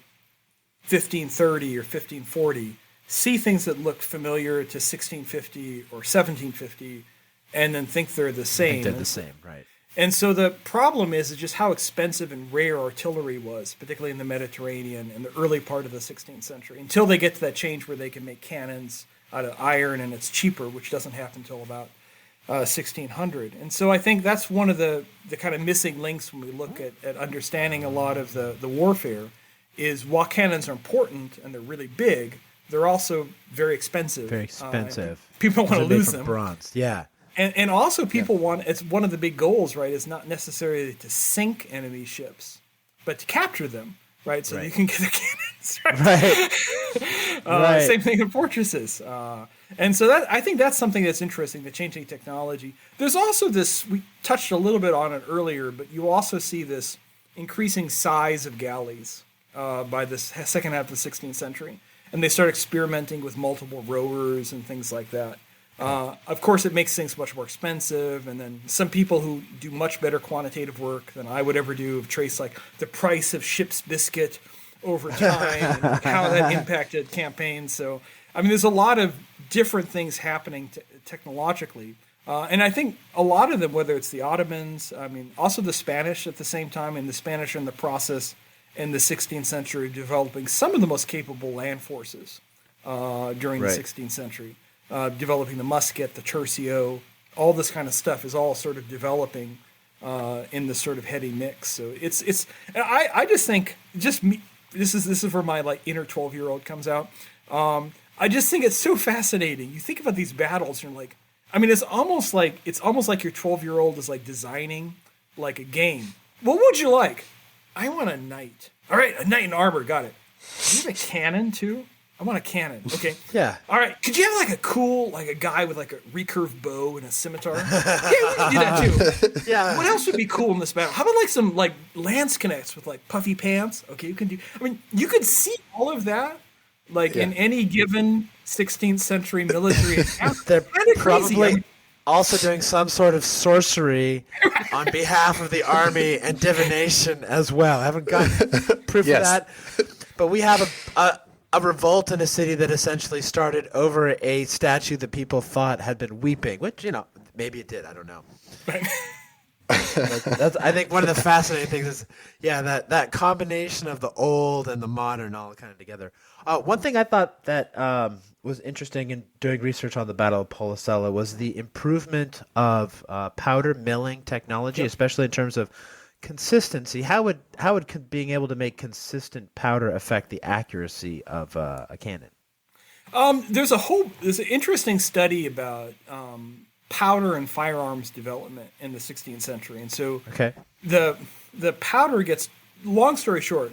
1530 or 1540, see things that look familiar to 1650 or 1750, and then think they're the same. They're the same, right. And so the problem is just how expensive and rare artillery was, particularly in the Mediterranean in the early part of the 16th century, until they get to that change where they can make cannons out of iron and it's cheaper, which doesn't happen until about 1600. And so I think that's one of the kind of missing links when we look at understanding a lot of the warfare is while cannons are important and they're really big, they're also very expensive. Very expensive. People want to lose from them. Bronze, yeah. And also people want, it's one of the big goals, right, is not necessarily to sink enemy ships, but to capture them, right, so that you can get the cannons, right? Same thing in fortresses. And so I think that's something that's interesting, the changing technology. There's also this, we touched a little bit on it earlier, but you also see this increasing size of galleys by the second half of the 16th century. And they start experimenting with multiple rowers and things like that. Of course, it makes things much more expensive, and then some people who do much better quantitative work than I would ever do have traced like the price of ship's biscuit over time and how that impacted campaigns. So, I mean, there's a lot of different things happening technologically, and I think a lot of them, whether it's the Ottomans, I mean, also the Spanish at the same time, and the Spanish are in the process in the 16th century developing some of the most capable land forces during the 16th century. Developing the musket, the tercio, all this kind of stuff is all sort of developing in this sort of heady mix. So it's. I just think me. This is where my like inner 12-year-old comes out. I just think it's so fascinating. You think about these battles, and you're like, I mean, it's almost like your 12-year-old is like designing like a game. What would you like? I want a knight. All right, a knight in armor. Got it. Do you have a cannon too? I want a cannon. Okay. Yeah. All right. Could you have like a guy with like a recurved bow and a scimitar? Yeah, we can do that too. Yeah. What else would be cool in this battle? How about like some like lance connects with like puffy pants? Okay, you can do. I mean, you could see all of that like in any given 16th century military. They're kind of crazy. probably also doing some sort of sorcery on behalf of the army and divination as well. I haven't gotten proof of that, but we have a revolt in a city that essentially started over a statue that people thought had been weeping, which, maybe it did. I don't know. That's, I think one of the fascinating things is, that combination of the old and the modern all kind of together. One thing I thought that was interesting in doing research on the Battle of Polesella was the improvement of powder milling technology, especially in terms of consistency. How would being able to make consistent powder affect the accuracy of a cannon? There's an interesting study about powder and firearms development in the 16th century, and so the powder gets, long story short,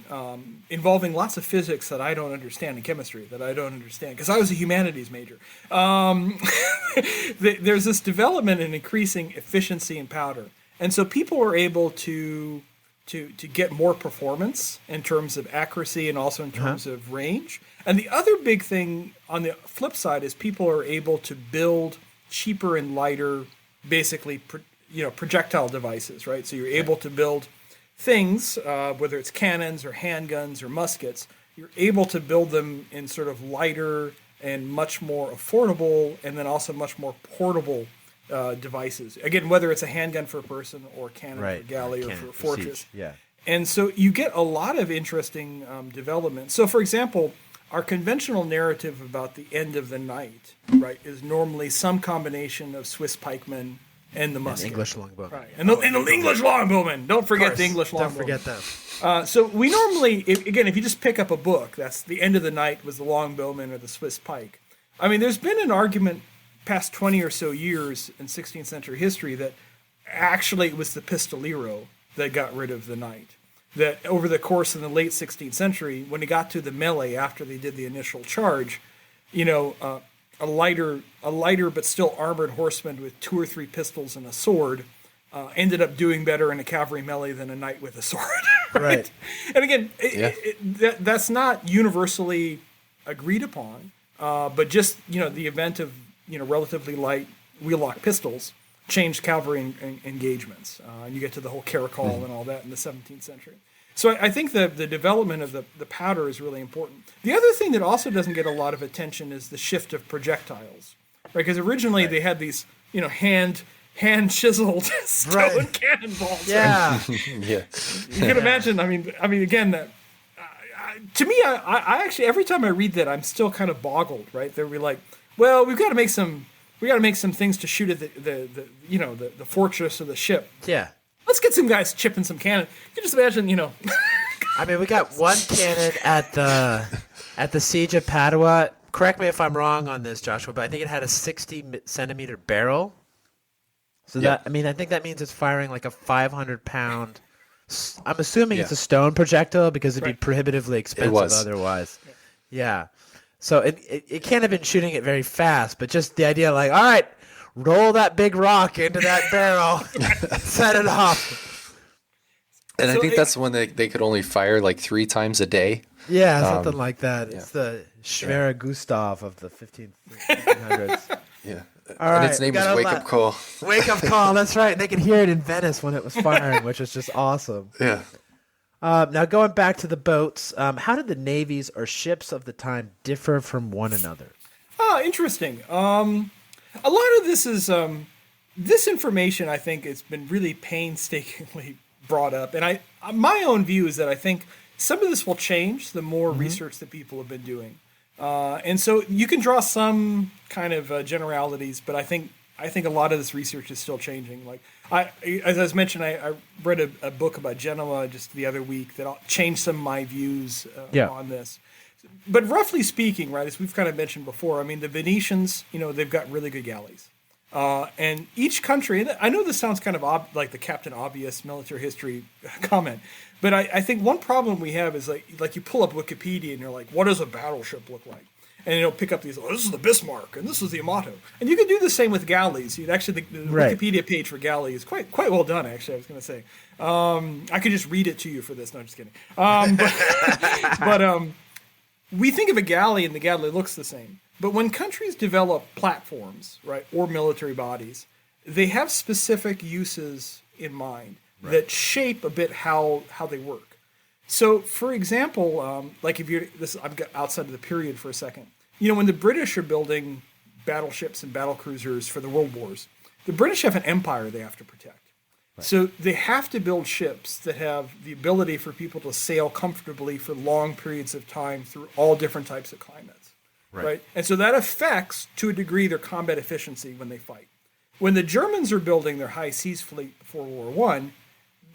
involving lots of physics that I don't understand and chemistry that I don't understand because I was a humanities major. There's this development in increasing efficiency in powder, and so people are able to get more performance in terms of accuracy and also in terms of range. And the other big thing on the flip side is people are able to build cheaper and lighter, basically, projectile devices, right? So you're able to build things, whether it's cannons or handguns or muskets, you're able to build them in sort of lighter and much more affordable and then also much more portable devices. Again, whether it's a handgun for a person or a cannon for a galley or for a fortress. Yeah. And so you get a lot of interesting development. So, for example, our conventional narrative about the end of the night, right, is normally some combination of Swiss pikemen and the musket. English longbow. Right. And the English longbowmen. Don't forget the English longbowmen. Don't forget them. So we normally, if you just pick up a book, that's the end of the night was the longbowman or the Swiss pike. I mean, there's been an argument past 20 or so years in 16th century history that actually it was the pistolero that got rid of the knight. That over the course of the late 16th century, when it got to the melee after they did the initial charge, a lighter but still armored horseman with 2 or 3 pistols and a sword ended up doing better in a cavalry melee than a knight with a sword. Right. And again, that's not universally agreed upon, but just the event of relatively light wheel-lock pistols changed cavalry engagements, and you get to the whole caracol and all that in the 17th century. So I think the development of the powder is really important. The other thing that also doesn't get a lot of attention is the shift of projectiles, right? Because originally they had these, hand chiseled stone cannonballs. Yeah, right? You can imagine. I mean, again, to me, I actually every time I read that, I'm still kind of boggled. Right? They're like, well, we've got to make some things to shoot at the fortress or the ship. Yeah. Let's get some guys chipping some cannon. You can just imagine, I mean, we got one cannon at the siege of Padua. Correct me if I'm wrong on this, Joshua, but I think it had a 60-centimeter barrel. So I think that means it's firing like a 500-pound. I'm assuming it's a stone projectile because it'd be prohibitively expensive otherwise. Yeah. So it can't have been shooting it very fast, but just the idea, like, all right, roll that big rock into that barrel, set it off. And I think that's the one that they could only fire like 3 times a day. Yeah, something like that. It's the Schwere Gustav of the 1500s. Yeah. All right, and its name was Wake Up Call. Wake Up Call, that's right. They could hear it in Venice when it was firing, which was just awesome. Yeah. Now, going back to the boats, how did the navies or ships of the time differ from one another? Oh, interesting. A lot of this is this information. I think it's been really painstakingly brought up, and my own view is that I think some of this will change the more research that people have been doing, and so you can draw some kind of generalities, but I think a lot of this research is still changing. Like as I was mentioned, I read a book about Genoa just the other week that changed some of my views on this. But roughly speaking, right, as we've kind of mentioned before, I mean, the Venetians, they've got really good galleys. And each country, and I know this sounds kind of like the Captain Obvious military history comment, but I think one problem we have is like you pull up Wikipedia and you're like, what does a battleship look like? And it'll pick up these, this is the Bismarck, and this is the Amato. And you can do the same with galleys. The Wikipedia page for galley is quite well done, actually, I was going to say. I could just read it to you for this. No, just kidding. But we think of a galley, and the galley looks the same. But when countries develop platforms, right, or military bodies, they have specific uses in mind that shape a bit how they work. So, for example, like if you're this, I've got outside of the period for a second. When the British are building battleships and battle cruisers for the world wars, the British have an empire they have to protect. Right. So they have to build ships that have the ability for people to sail comfortably for long periods of time through all different types of climates. Right? And so that affects, to a degree, their combat efficiency when they fight. When the Germans are building their high seas fleet before World War I,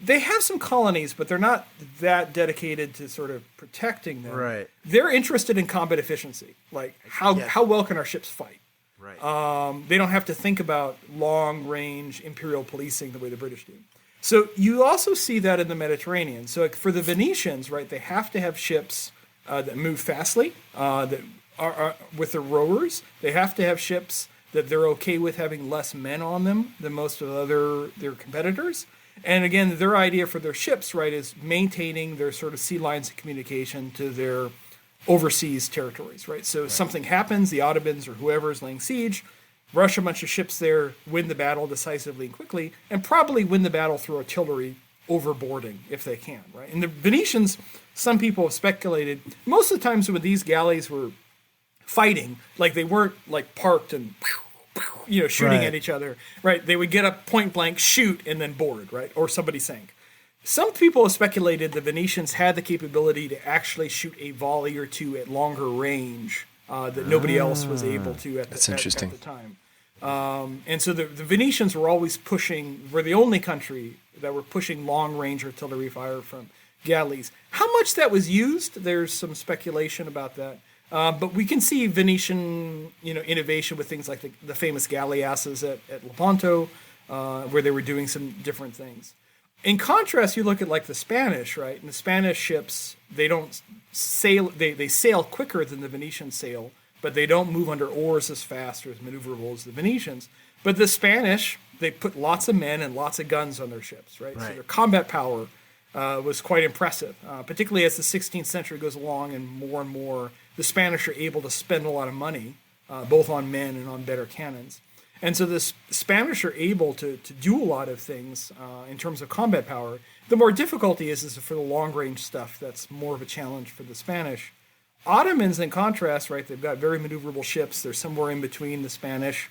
they have some colonies, but they're not that dedicated to sort of protecting them. Right. They're interested in combat efficiency, like how well can our ships fight. Right. They don't have to think about long-range imperial policing the way the British do. So you also see that in the Mediterranean. So like for the Venetians, right, they have to have ships that move fastly, that are with their rowers. They have to have ships that they're okay with having less men on them than most of their competitors. And again, their idea for their ships, right, is maintaining their sort of sea lines of communication to their overseas territories, right? So something happens, the Ottomans or whoever is laying siege, rush a bunch of ships there, win the battle decisively and quickly, and probably win the battle through artillery overboarding if they can, right? And the Venetians, some people have speculated, most of the times when these galleys were fighting, like they weren't like parked and shooting at each other, right? They would get up point blank, shoot, and then board, right? Or somebody sank. Some people have speculated the Venetians had the capability to actually shoot a volley or two at longer range that nobody else was able to at the time. And so the Venetians were always were the only country that were pushing long-range artillery fire from galleys. How much that was used, there's some speculation about that. But we can see Venetian, innovation with things like the famous galleasses at Lepanto, where they were doing some different things. In contrast, you look at like the Spanish, right? And the Spanish ships, they don't sail. They sail quicker than the Venetians sail, but they don't move under oars as fast or as maneuverable as the Venetians. But the Spanish, they put lots of men and lots of guns on their ships, right? So their combat power was quite impressive, particularly as the 16th century goes along and more the Spanish are able to spend a lot of money, both on men and on better cannons. And so the Spanish are able to do a lot of things in terms of combat power. The more difficulty is for the long-range stuff. That's more of a challenge for the Spanish. Ottomans, in contrast, right, they've got very maneuverable ships. They're somewhere in between the Spanish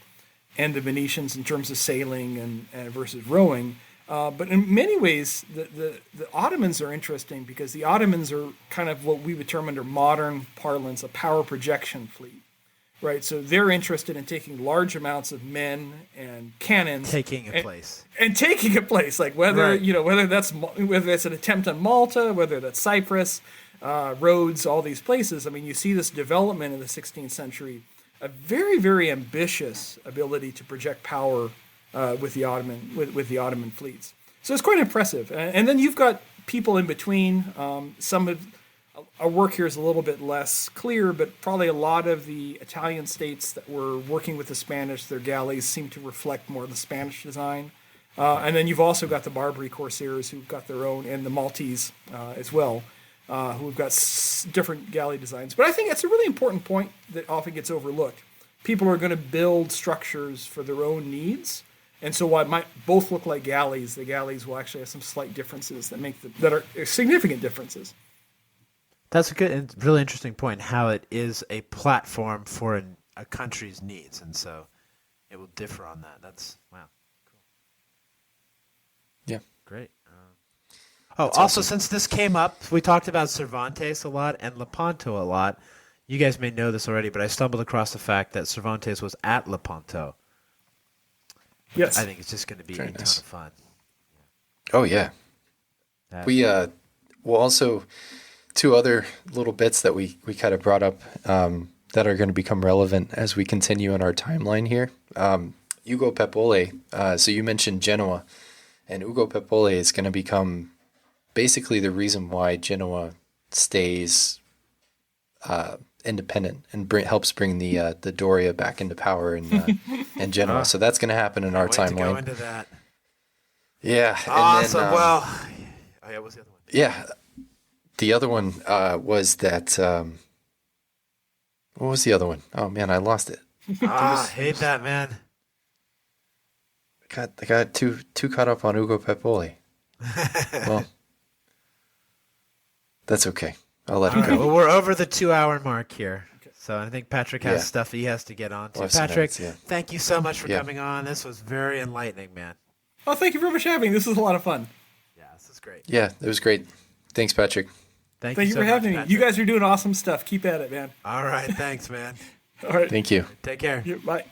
and the Venetians in terms of sailing and versus rowing. But in many ways, the Ottomans are interesting because the Ottomans are kind of what we would term under modern parlance a power projection fleet. Right, so they're interested in taking large amounts of men and cannons, taking a place, like whether that's an attempt on Malta, whether that's Cyprus, Rhodes, all these places. I mean, you see this development in the 16th century, a very, very ambitious ability to project power with the Ottoman fleets. So it's quite impressive. And then you've got people in between. Some of our work here is a little bit less clear, but probably a lot of the Italian states that were working with the Spanish, their galleys seem to reflect more of the Spanish design. And then you've also got the Barbary Corsairs who've got their own, and the Maltese as well, who've got different galley designs. But I think that's a really important point that often gets overlooked. People are going to build structures for their own needs. And so while it might both look like galleys, the galleys will actually have some slight differences that are significant differences. That's a good and really interesting point, how it is a platform for a country's needs, and so it will differ on that. That's, wow, cool. Yeah. Great. Also, awesome. Since this came up, we talked about Cervantes a lot and Lepanto a lot. You guys may know this already, but I stumbled across the fact that Cervantes was at Lepanto. Yes. I think it's just going to be a ton of fun. Oh, yeah. We also... Two other little bits that we kind of brought up that are going to become relevant as we continue in our timeline here. Ugo Pepole, so you mentioned Genoa, and Ugo Pepole is going to become basically the reason why Genoa stays independent and helps bring the Doria back into power in Genoa. So that's going to happen in our timeline. To go into that. Yeah. Awesome. And then, what's the other one? Yeah. The other one was that. What was the other one? Oh man, I lost it. I hate that, man. got too caught up on Ugo Pepoli. Well, that's okay. I'll let All it right, go. well, we're over the 2-hour mark here. So I think Patrick has stuff he has to get on to. Well, some Patrick, notes, yeah. thank you so much for coming on. This was very enlightening, man. Oh, thank you very much for having me. This was a lot of fun. Yeah, this is great. Yeah, it was great. Thanks, Patrick. Thank Thank you so for much, having me. Patrick. You guys are doing awesome stuff. Keep at it, man. All right, thanks, man. All right. Thank you. Take care. Yeah, bye.